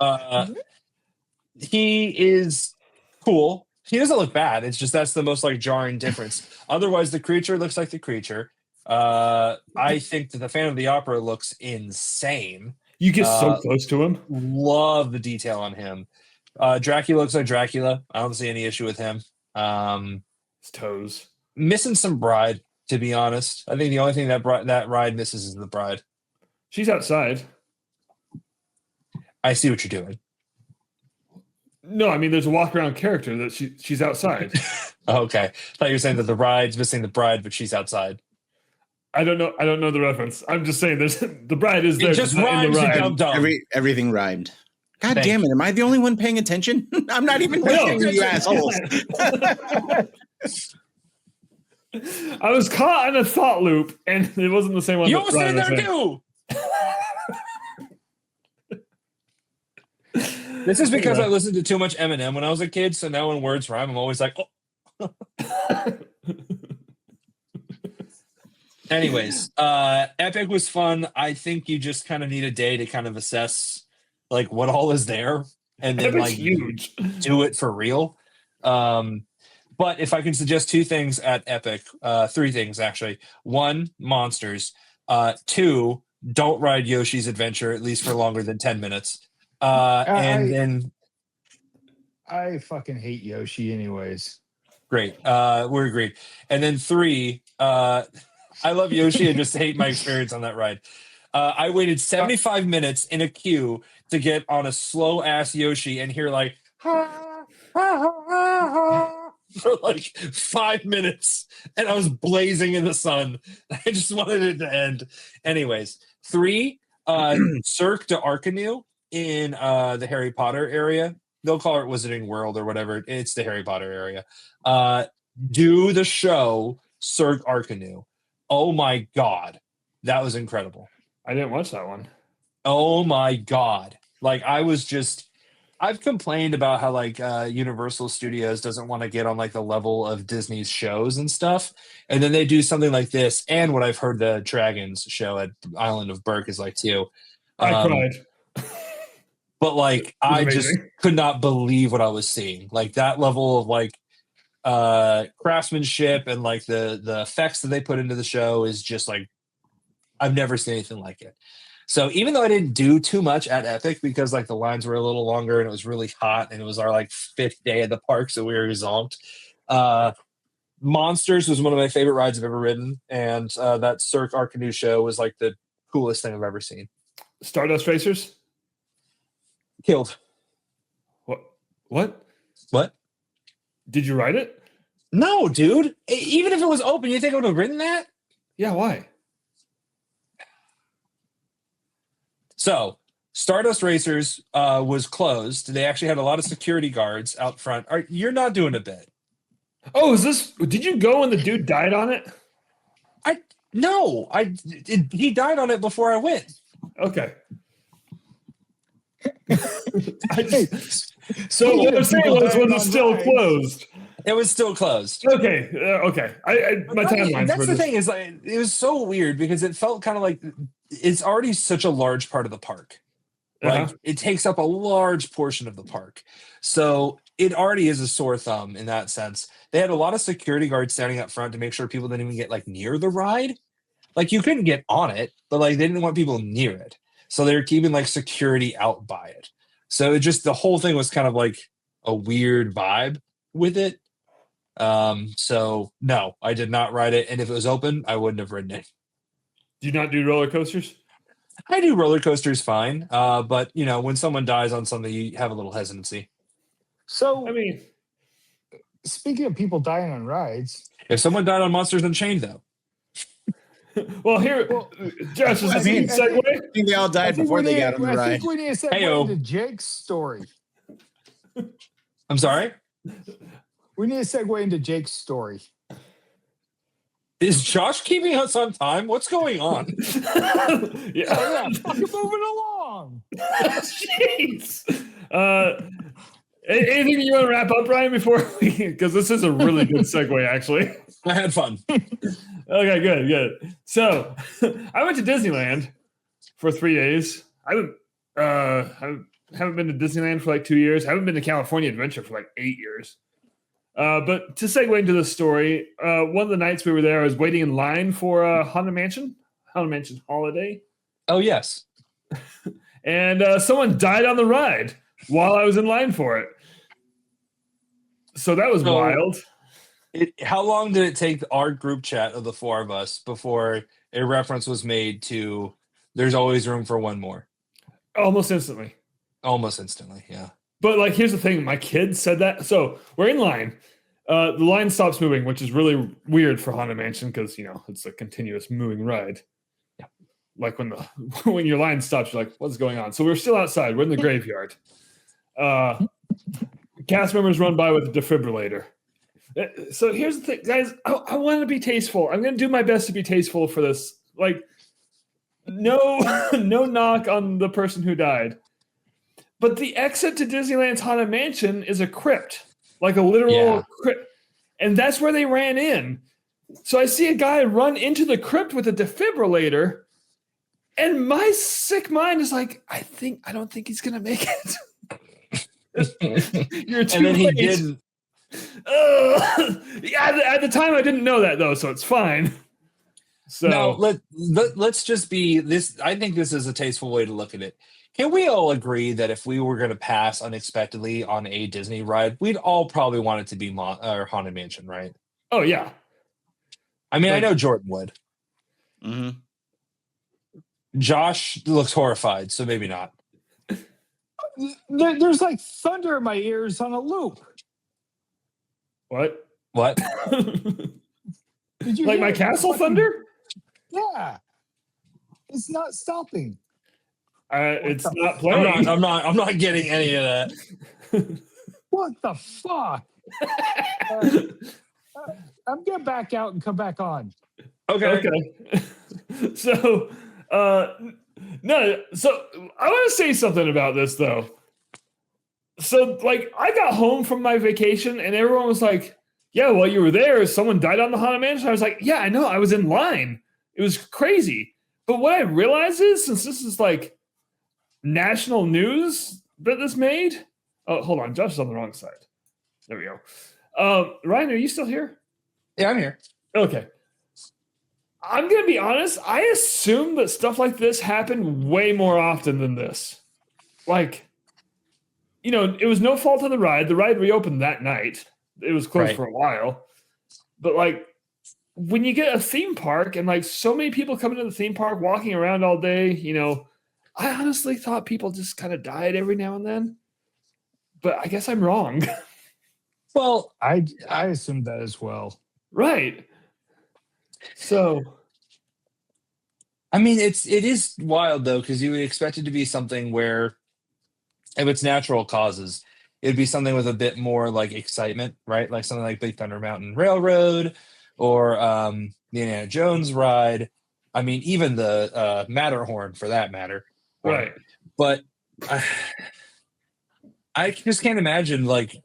He is cool. He doesn't look bad. It's just that's the most like jarring difference. Otherwise, the creature looks like the creature. I think that the Phantom of the Opera looks insane. You get so close to him. Love the detail on him. Dracula looks like Dracula. I don't see any issue with him. His toes. Missing some bride, to be honest. I think the only thing that ride misses is the bride. She's outside. I see what you're doing. No, I mean there's a walk around character that she's outside. Okay. I thought you were saying that the ride's missing the bride, but she's outside. I don't know the reference. I'm just saying there's the bride is there. It just not in rhymes, the you ride. dumb dumb. Everything rhymed. God Thank damn it! Am I the only one paying attention? I'm not even listening to you assholes. I was caught in a thought loop, and it wasn't the same one. You that almost Ryan said was there saying. too. This is because I listened to too much Eminem when I was a kid, so now when words rhyme, I'm always like, oh. Anyways, Epic was fun. I think you just kind of need a day to kind of assess like what all is there and then Epic's like huge. do it for real. But if I can suggest two things at Epic, three things actually. One, monsters. Two, don't ride Yoshi's Adventure at least for longer than 10 minutes. Then I fucking hate Yoshi anyways. great. We're agreed. And then three, I love Yoshi and just hate my experience on that ride. I waited 75 minutes in a queue to get on a slow ass Yoshi and hear like for like 5 minutes, and I was blazing in the sun. I just wanted it to end. Anyways, three, Cirque de Arcanue in the Harry Potter area. They'll call it Wizarding World or whatever. It's the Harry Potter area. Do the show Cirque Arcanue. Oh my God. That was incredible. I didn't watch that one. Oh my God. Like I've complained about how like Universal Studios doesn't want to get on like the level of Disney's shows and stuff. And then they do something like this. And what I've heard the Dragons show at Island of Berk is like too. I cried. But like I just amazing. could not believe what I was seeing. Like that level of like craftsmanship and like the effects that they put into the show is just like I've never seen anything like it. So even though I didn't do too much at Epic because like the lines were a little longer and it was really hot and it was our like 5th day at the park, so we were exhausted. Monsters was one of my favorite rides I've ever ridden, and that Cirque Arcanue show was like the coolest thing I've ever seen. Stardust Racers? Killed. What? What? Did you write it? No, dude. Even if it was open, you think I would have written that? Yeah, why? So, Stardust Racers was closed. They actually had a lot of security guards out front. You're not doing a bit. Oh, did you go when the dude died on it? No. He died on it before I went. Okay. So what I'm saying was it still closed? It was still closed. Okay. Okay. My timeline. That's the thing is like it was so weird because it felt kind of like it's already such a large part of the park. Like it takes up a large portion of the park. So it already is a sore thumb in that sense. They had a lot of security guards standing up front to make sure people didn't even get like near the ride. Like you couldn't get on it, but like they didn't want people near it. So they were keeping like security out by it. So it just the whole thing was kind of like a weird vibe with it. So no, I did not ride it. And if it was open, I wouldn't have ridden it. Do you not do roller coasters? I do roller coasters fine. But you know, when someone dies on something, you have a little hesitancy. So, I mean, speaking of people dying on rides, If someone died on Monsters Unchained, though. well, Josh, is this a segue? I think they all died before they got on the I ride. think we need to segue Hey-o. into Jake's story. I'm sorry? We need to segue into Jake's story. Is Josh keeping us on time? What's going on? Yeah. Oh, yeah, fucking moving along. Jeez. Anything you want to wrap up, Ryan, before because this is a really good segue, actually. I had fun. Okay, good. So I went to Disneyland for 3 days. I haven't been to Disneyland for like 2 years. I haven't been to California Adventure for like 8 years. But to segue into the story, one of the nights we were there, I was waiting in line for Haunted Mansion Holiday. Oh, yes. And someone died on the ride while I was in line for it. So that was wild. How long did it take our group chat of the four of us before a reference was made to there's always room for one more? Almost instantly. Almost instantly, yeah. But like, here's the thing. My kids said that. So we're in line. The line stops moving, which is really weird for Haunted Mansion because, it's a continuous moving ride. Yeah. Like when your line stops, you're like, what's going on? So we're still outside. We're in the graveyard. Cast members run by with a defibrillator. So here's the thing, guys. I want to be tasteful. I'm going to do my best to be tasteful for this. Like, no knock on the person who died. But the exit to Disneyland's Haunted Mansion is a crypt, like a literal crypt. And that's where they ran in. So I see a guy run into the crypt with a defibrillator. And my sick mind is like, I don't think he's going to make it. You're too And then late. he didn't. At the time, I didn't know that, though, so it's fine. So No, let's just be this. I think this is a tasteful way to look at it. Can we all agree that if we were going to pass unexpectedly on a Disney ride, we'd all probably want it to be Haunted Mansion, right? Oh, yeah. I mean, I know Jordan would. Mm-hmm. Josh looks horrified, so maybe not. There's like thunder in my ears on a loop. What? Did you Like hear my it? castle thunder? Yeah. It's not stopping. It's not playing. I'm not getting any of that. What the fuck? I'm gonna back out and come back on. Okay. So, no. So I want to say something about this though. So, like, I got home from my vacation and everyone was like, "Yeah, while you were there, someone died on the Haunted Mansion." I was like, "Yeah, I know. I was in line. It was crazy." But what I realized is, since this is like national news that this made. Oh, hold on. Josh is on the wrong side. There we go. Ryan, are you still here? Yeah, I'm here. Okay. I'm going to be honest. I assume that stuff like this happened way more often than this. Like, it was no fault of the ride. The ride reopened that night. It was closed for a while. But, like, when you get a theme park and, like, so many people coming to the theme park, walking around all day, I honestly thought people just kind of died every now and then. But I guess I'm wrong. Well, I assumed that as well. Right. So, I mean, it is wild though, because you would expect it to be something where, if it's natural causes, it'd be something with a bit more like excitement, right? Like something like Big Thunder Mountain Railroad or the Indiana Jones ride. I mean, even the Matterhorn for that matter. right. But I just can't imagine like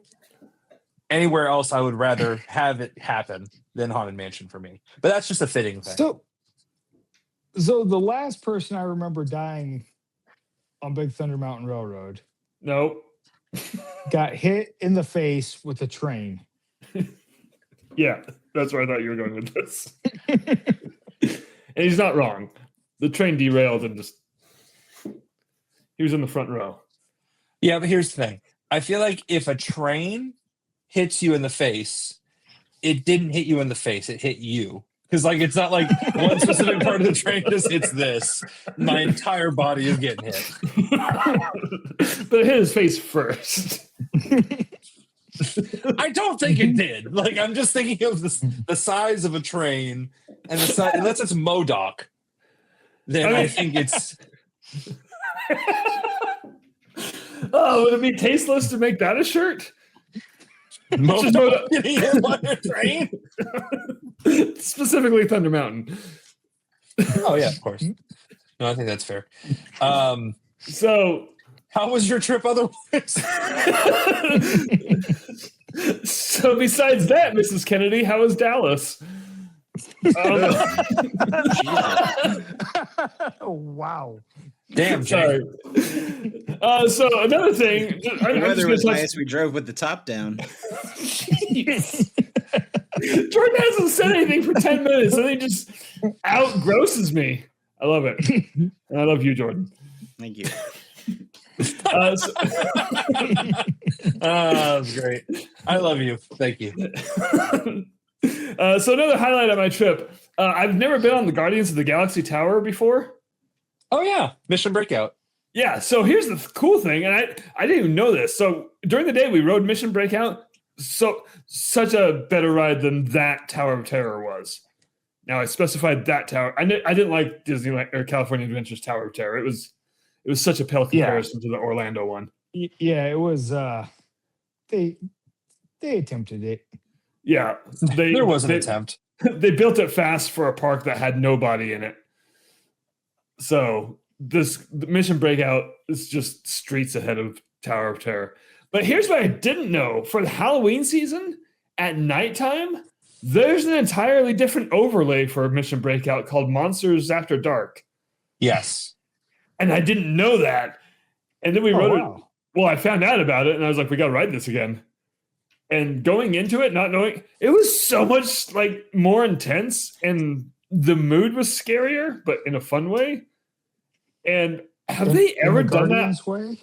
anywhere else I would rather have it happen than Haunted Mansion for me. But that's just a fitting thing. So the last person I remember dying on Big Thunder Mountain Railroad Nope. got hit in the face with a train. Yeah, that's where I thought you were going with this. And he's not wrong. The train derailed and he was in the front row. Yeah, but here's the thing. I feel like if a train hits you in the face, it didn't hit you in the face. It hit you. Because, like, it's not like one specific part of the train just hits this. My entire body is getting hit. But it hit his face first. I don't think it did. Like, I'm just thinking of the size of a train and the size, unless it's MODOK, then I think it's... Oh, would it be tasteless to make that a shirt? MODOK getting hit by a train? Specifically Thunder Mountain. Oh, yeah, of course. No, I think that's fair. So How was your trip otherwise? So besides that, Mrs. Kennedy, how was Dallas? Wow. Damn, Sorry. Jay. So another thing, The weather was nice. We drove with the top down. Jordan hasn't said anything for 10 minutes, and he just outgrosses me. I love it. And I love you, Jordan. Thank you. That was great. I love you. Thank you. So another highlight of my trip, I've never been on the Guardians of the Galaxy Tower before. Oh yeah, Mission Breakout. Yeah, so here's the cool thing, and I didn't even know this. So during the day, we rode Mission Breakout. Such a better ride than that Tower of Terror was. Now I specified that tower. I didn't like Disneyland or California Adventures Tower of Terror. It was such a pale comparison to the Orlando one. Yeah, it was. They attempted it. Yeah, There was an attempt. They built it fast for a park that had nobody in it. So the Mission Breakout is just streets ahead of Tower of Terror. But here's what I didn't know. For the Halloween season, at nighttime, there's an entirely different overlay for Mission Breakout called Monsters After Dark. Yes. And I didn't know that. And then we wrote wow. it. Well, I found out about it, and I was like, we got to write this again. And going into it, not knowing, it was so much like more intense, and the mood was scarier, but in a fun way. And have they ever done that? Way?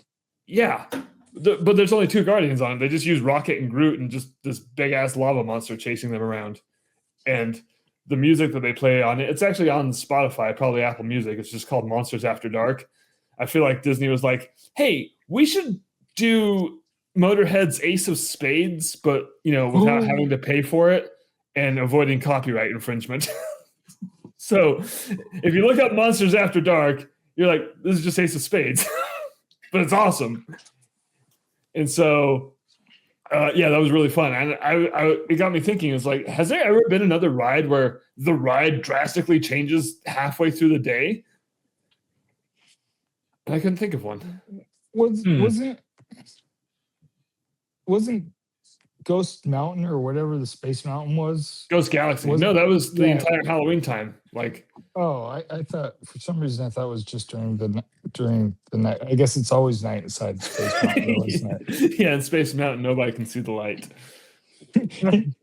Yeah. But there's only 2 Guardians on it. They just use Rocket and Groot and just this big-ass lava monster chasing them around. And the music that they play on it, it's actually on Spotify, probably Apple Music. It's just called Monsters After Dark. I feel like Disney was like, hey, we should do Motorhead's Ace of Spades, but, without having to pay for it and avoiding copyright infringement. So if you look up Monsters After Dark, you're like, this is just Ace of Spades. But it's awesome. And so, yeah, that was really fun. And it got me thinking, it's like, has there ever been another ride where the ride drastically changes halfway through the day? And I couldn't think of one. Wasn't Ghost Mountain or whatever the Space Mountain was? Ghost Galaxy. No, that was the entire Halloween time. Like, oh, I thought for some reason it was just during the night. I guess it's always night inside Space Mountain. Yeah, in Space Mountain, nobody can see the light. In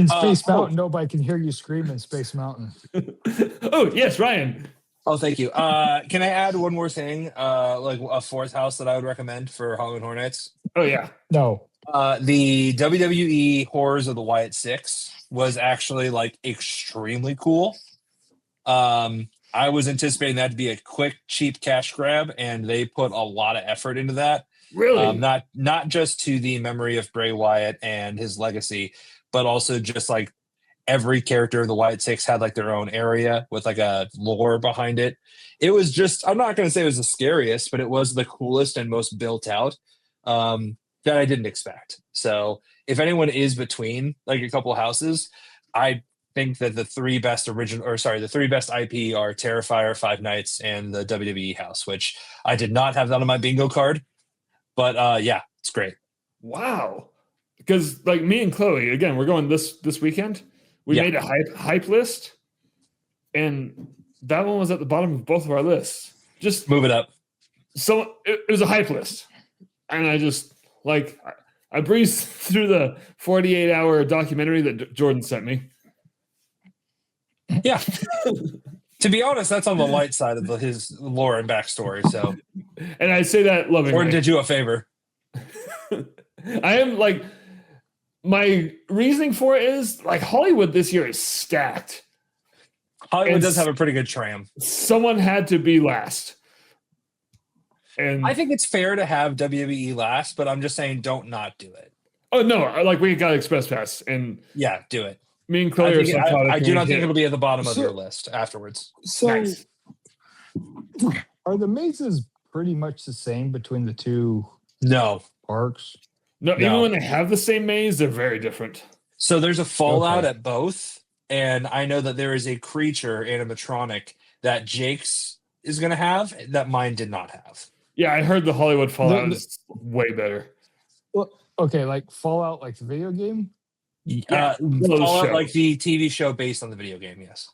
Space Mountain, nobody can hear you scream in Space Mountain. Oh, yes, Ryan. Oh, thank you. Can I add one more thing? Like a fourth house that I would recommend for Halloween Horror Nights? Oh, yeah. No. The WWE Horrors of the Wyatt Six was actually like extremely cool. I was anticipating that to be a quick, cheap cash grab, and they put a lot of effort into that. Really? Not just to the memory of Bray Wyatt and his legacy, but also just like every character of the Wyatt Six had like their own area with like a lore behind it. It was just, I'm not going to say it was the scariest, but it was the coolest and most built out that I didn't expect. So if anyone is between like a couple houses, I think that the 3 best IP are Terrifier, Five Nights, and the WWE house, which I did not have that on my bingo card. But yeah, it's great. Wow. Because like me and Chloe, again, we're going this weekend. We made a hype list, and that one was at the bottom of both of our lists. Just move it up. So it was a hype list, and I just I breezed through the 48-hour documentary that Jordan sent me. Yeah. To be honest, that's on the light side of his lore and backstory. So, and I say that lovingly. Jordan did you a favor. I am like, my reasoning for it is like Hollywood this year is stacked. Hollywood does have a pretty good tram. Someone had to be last. And I think it's fair to have WWE last, but I'm just saying don't not do it. Oh no, like we got Express Pass, and yeah, do it. Me and Chloe I do not think it'll be at the bottom of your list afterwards. So nice. Are the mazes pretty much the same between the 2 parks? No, even when they have the same maze, they're very different. So there's a fallout at both, and I know that there is a creature animatronic that Jake's is going to have that mine did not have. Yeah, I heard the Hollywood Fallout The- is way better. Well, okay, like Fallout, like the video game. Yeah, one of those Fallout, shows. like the TV show based on the video game. Yes.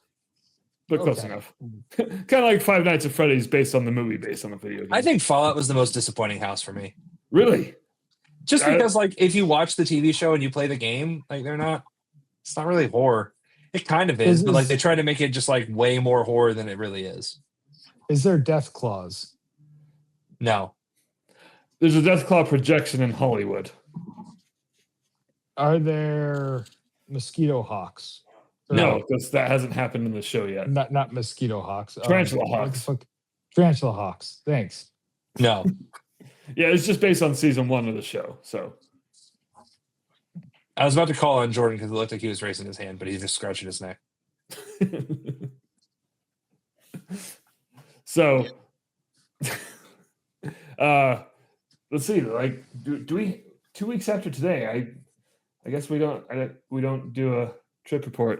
But close Okay. enough. Kind of like Five Nights at Freddy's based on the movie based on the video game. I think Fallout was the most disappointing house for me. Really? Just I- because, like, if you watch the TV show and you play the game, like, it's not really horror. It kind of is, but like they try to make it just like way more horror than it really is. Is there death claws? No. There's a Deathclaw projection in Hollywood. Are there mosquito hawks? No, because that hasn't happened in the show yet. Not mosquito hawks. Tarantula what the hawks. fuck? Tarantula hawks. Thanks. No. Yeah, it's just based on season 1 of the show. So I was about to call on Jordan because it looked like he was raising his hand, but he's just scratching his neck. so let's see, like do we 2 weeks after today, I guess we don't do a trip report.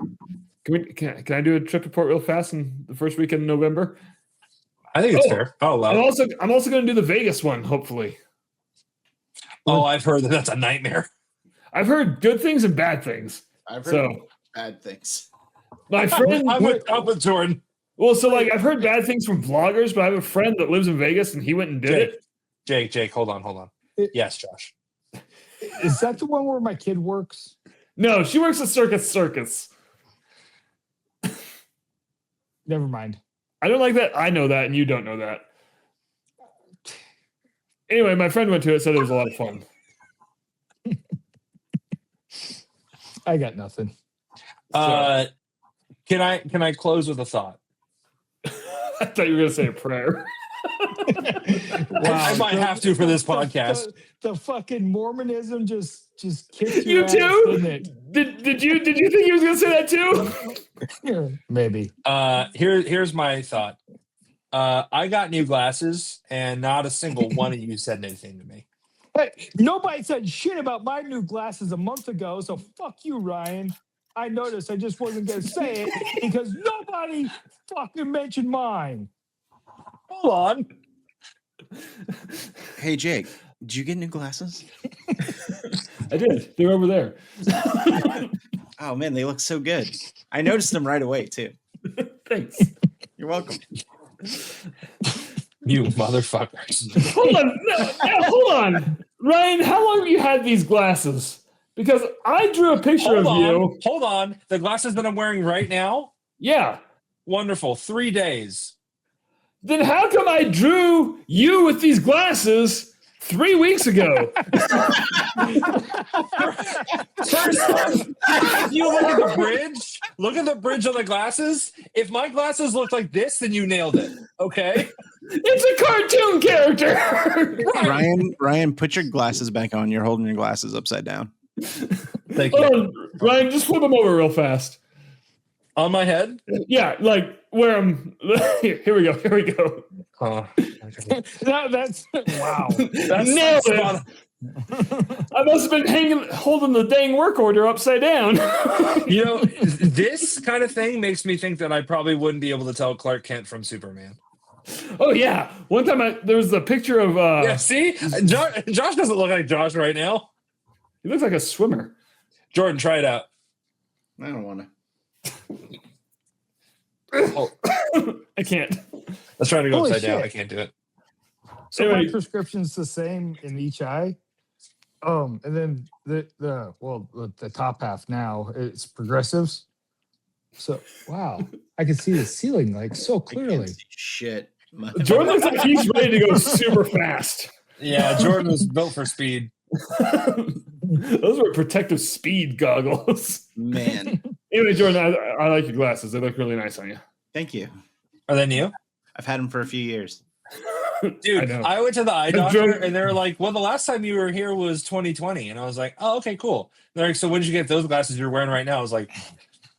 Can I do a trip report real fast in the first weekend in November? I think it's Oh, fair. Oh, I'm wow. also going to do the Vegas one, hopefully. Oh, I've heard that that's a nightmare. I've heard good things and bad things. I've heard So bad things. my friend, I'm with Jordan. well, so like I've heard bad things from vloggers, but I have a friend that lives in Vegas and he went and did it. Jake, hold on. Yes, Josh. Is that the one where my kid works? No, she works at Circus. Never mind. I don't like that. I know that, and you don't know that. Anyway, my friend went to it, said it was a lot of fun. I got nothing. Can I close with a thought? I thought you were going to say a prayer. I might have to for this podcast. The fucking Mormonism just kicked You your ass, too? didn't it? Did you think he was going to say that too? Maybe. Here's my thought. I got new glasses, and not a single one of you said anything to me. Hey, nobody said shit about my new glasses a month ago, so fuck you, Ryan. I noticed. I just wasn't going to say it because nobody fucking mentioned mine. Hold on. Hey, Jake, did you get new glasses? I did. They're over there. Oh, man, they look so good. I noticed them right away, too. Thanks. You're welcome. You motherfuckers. Hold on. No, hold on. Ryan, how long have you had these glasses? Because I drew a picture of you. Hold on. The glasses that I'm wearing right now, Yeah. wonderful. 3 days. Then how come I drew you with these glasses 3 weeks ago? First off, if you look at the bridge on the glasses. If my glasses looked like this, then you nailed it. Okay? It's a cartoon character. Ryan, put your glasses back on. You're holding your glasses upside down. Thank Hold you. on, Ryan, just flip them over real fast. On my head? Yeah, like where I'm. Here we go. Oh, okay. That's wow. That's Nailed spot it. I must have been holding the dang work order upside down. You know, this kind of thing makes me think that I probably wouldn't be able to tell Clark Kent from Superman. Oh yeah, one time there was a picture of. Yeah, see, Josh doesn't look like Josh right now. He looks like a swimmer. Jordan, try it out. I don't want to. Oh, I can't. let's try to go Holy upside down. shit. I can't do it. So Anyway. my prescription's the same in each eye. And then the top half now it's progressives. So wow, I can see the ceiling like so I clearly. can't see shit. Jordan looks like he's ready to go super fast. Yeah, Jordan was built for speed. Those were protective speed goggles. Man, Anyway, Jordan, I like your glasses. They look really nice on you. thank you. Are they new? I've had them for a few years. Dude, know. I went to the eye doctor drunk. and they were like, well, the last time you were here was 2020. And I was like, oh, okay, cool. They're like, so when did you get those glasses you're wearing right now? I was like,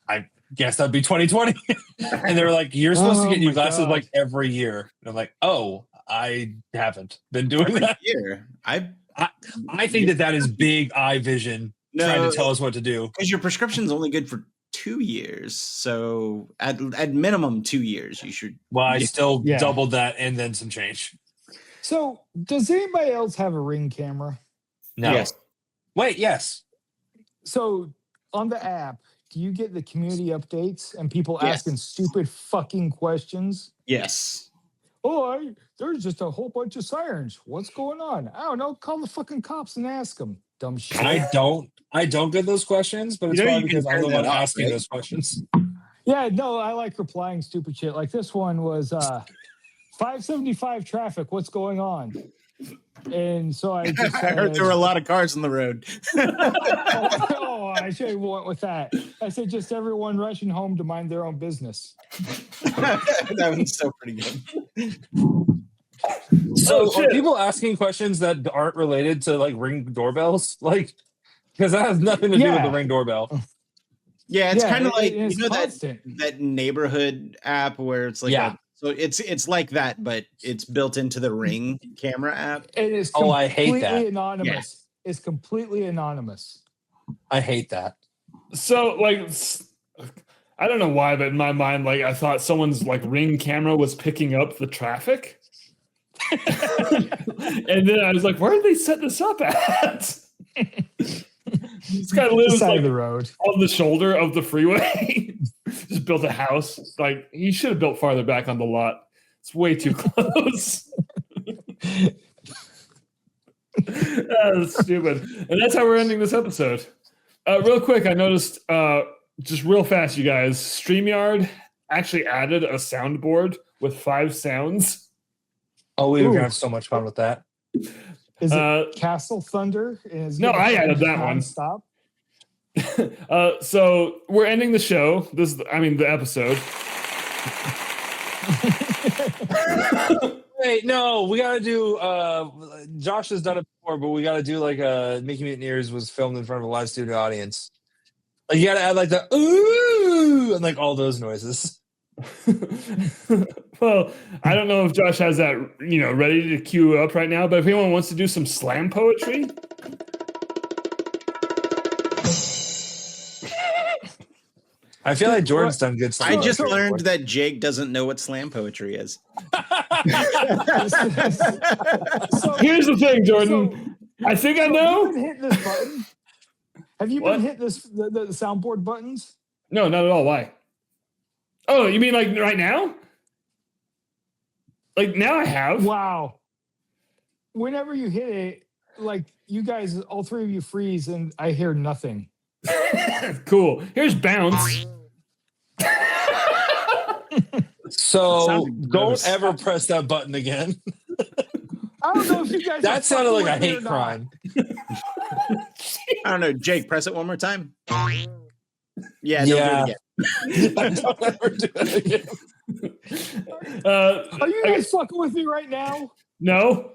I guess that'd be 2020. And they were like, you're supposed to get Oh new my glasses God. like every year. And I'm like, oh, I haven't been doing that. Here, I think that is big eye vision trying no, to tell us what to do. because your prescription's only good for 2 years. So at minimum 2 years, you should. Well, I still Yeah. doubled that and then some change. So, does anybody else have a Ring camera? No. Yes. Wait, yes. So, on the app, do you get the community updates and people Yes. asking stupid fucking questions? Yes. Oh, there's just a whole bunch of sirens. What's going on? I don't know. Call the fucking cops and ask them. Dumb shit. I don't get those questions, but it's You know probably you can because I'm turn the one that off, asking right? those questions. Yeah, no, I like replying stupid shit. Like this one was 575 traffic. What's going on? And so I just I heard there were a lot of cars on the road. oh, I should have went with that. I said just everyone rushing home to mind their own business. That one's still pretty good. So Oh, are shit. people asking questions that aren't related to like Ring doorbells? Like, because that has nothing to do with the Yeah. Ring doorbell. Yeah, it's Yeah, kind of like it's you know constant. that neighborhood app where it's like Yeah. so it's like that, but it's built into the Ring camera app. It is Oh, I hate completely that. anonymous. It's completely anonymous. I hate that. So like, I don't know why, but in my mind, like I thought someone's like Ring camera was picking up the traffic, and then I was like, where did they set this up at? This guy The lives side like of the road. on the shoulder of the freeway. Just built a house. Like he should have built farther back on the lot. It's way too close. That's stupid. And that's how we're ending this episode. Real quick, I noticed just real fast, you guys, StreamYard actually added a soundboard with 5 sounds. Oh, we were Ooh. gonna have so much fun with that. Is it Castle Thunder? Is no, I added that one. Stop. So we're ending the show. The episode. Wait, no, we gotta do. Josh has done it before, but we gotta do like Mickey Mutineers was filmed in front of a live studio audience. Like you gotta add like the ooh and like all those noises. Well, I don't know if Josh has that, ready to queue up right now. But if anyone wants to do some slam poetry. I feel like Jordan's done good. I just slam learned poetry. that Jake doesn't know what slam poetry is. So, Here's the thing, Jordan. I think I Have you know. been hitting this button? Have you What? been hitting the soundboard buttons? No, not at all. Why? Oh, you mean like right now? Like now I have. Wow. Whenever you hit it, like you guys, all three of you freeze, and I hear nothing. Cool. Here's bounce. So Sounded don't gross. ever press that button again. I don't know if you guys. That are sounded like a fucking with me hate or not. crime. I don't know. Jake, press it one more time. Yeah, Yeah. don't do it again. Don't ever do that again. Are you guys fucking with me right now? No.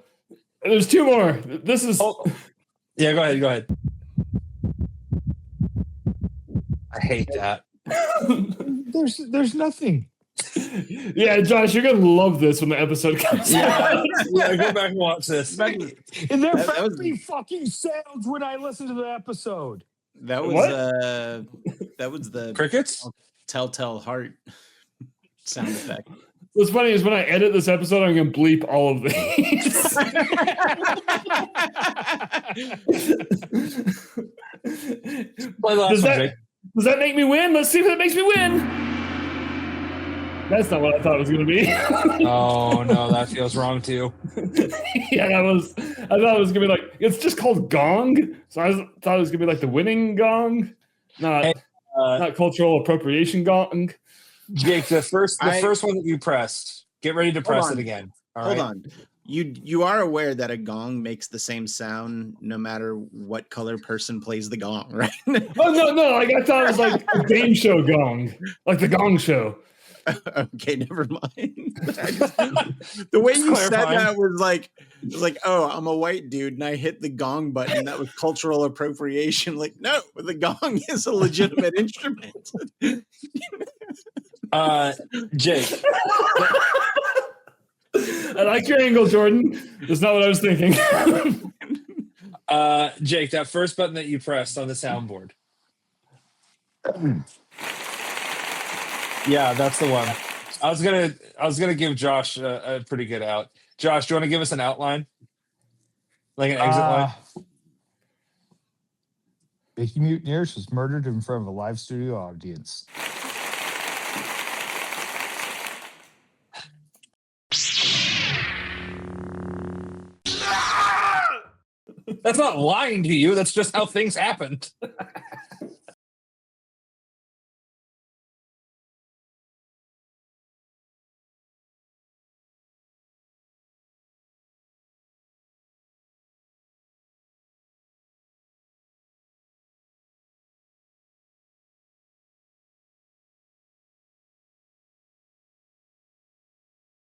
There's 2 more. This is. Oh. Yeah, go ahead. I hate that. There's nothing. Yeah, Josh, you're gonna love this when the episode comes out. Yeah, go back and watch this. And there That better was- be fucking sounds when I listen to the episode. That was What? that was the Crickets? telltale heart sound effect. What's funny is when I edit this episode, I'm gonna bleep all of these. Play the last Does one, that, Jake. does that make me win? Let's see if that makes me win. That's not what I thought it was gonna be. Oh no, that feels wrong too. Yeah, I thought it was gonna be like, it's just called gong. So thought it was gonna be like the winning gong, not Hey, not cultural appropriation gong. Jake, the first I- one that you pressed, get ready to press it on. again. All Hold right? on. You are aware that a gong makes the same sound no matter what color person plays the gong, right? Oh no, like I thought it was like a game show gong, like the Gong Show. Okay, never mind. The way you said clarifying. that was like, oh, I'm a white dude and I hit the gong button. That was cultural appropriation. Like, no, the gong is a legitimate instrument. Jake, I like your angle, Jordan. That's not what I was thinking. Jake, that first button that you pressed on the soundboard. Yeah, that's the one. I was gonna give Josh a pretty good out. Josh, do you want to give us an outline? Like an exit line? Mickey Mutineers was murdered in front of a live studio audience. That's not lying to you. That's just how things happened.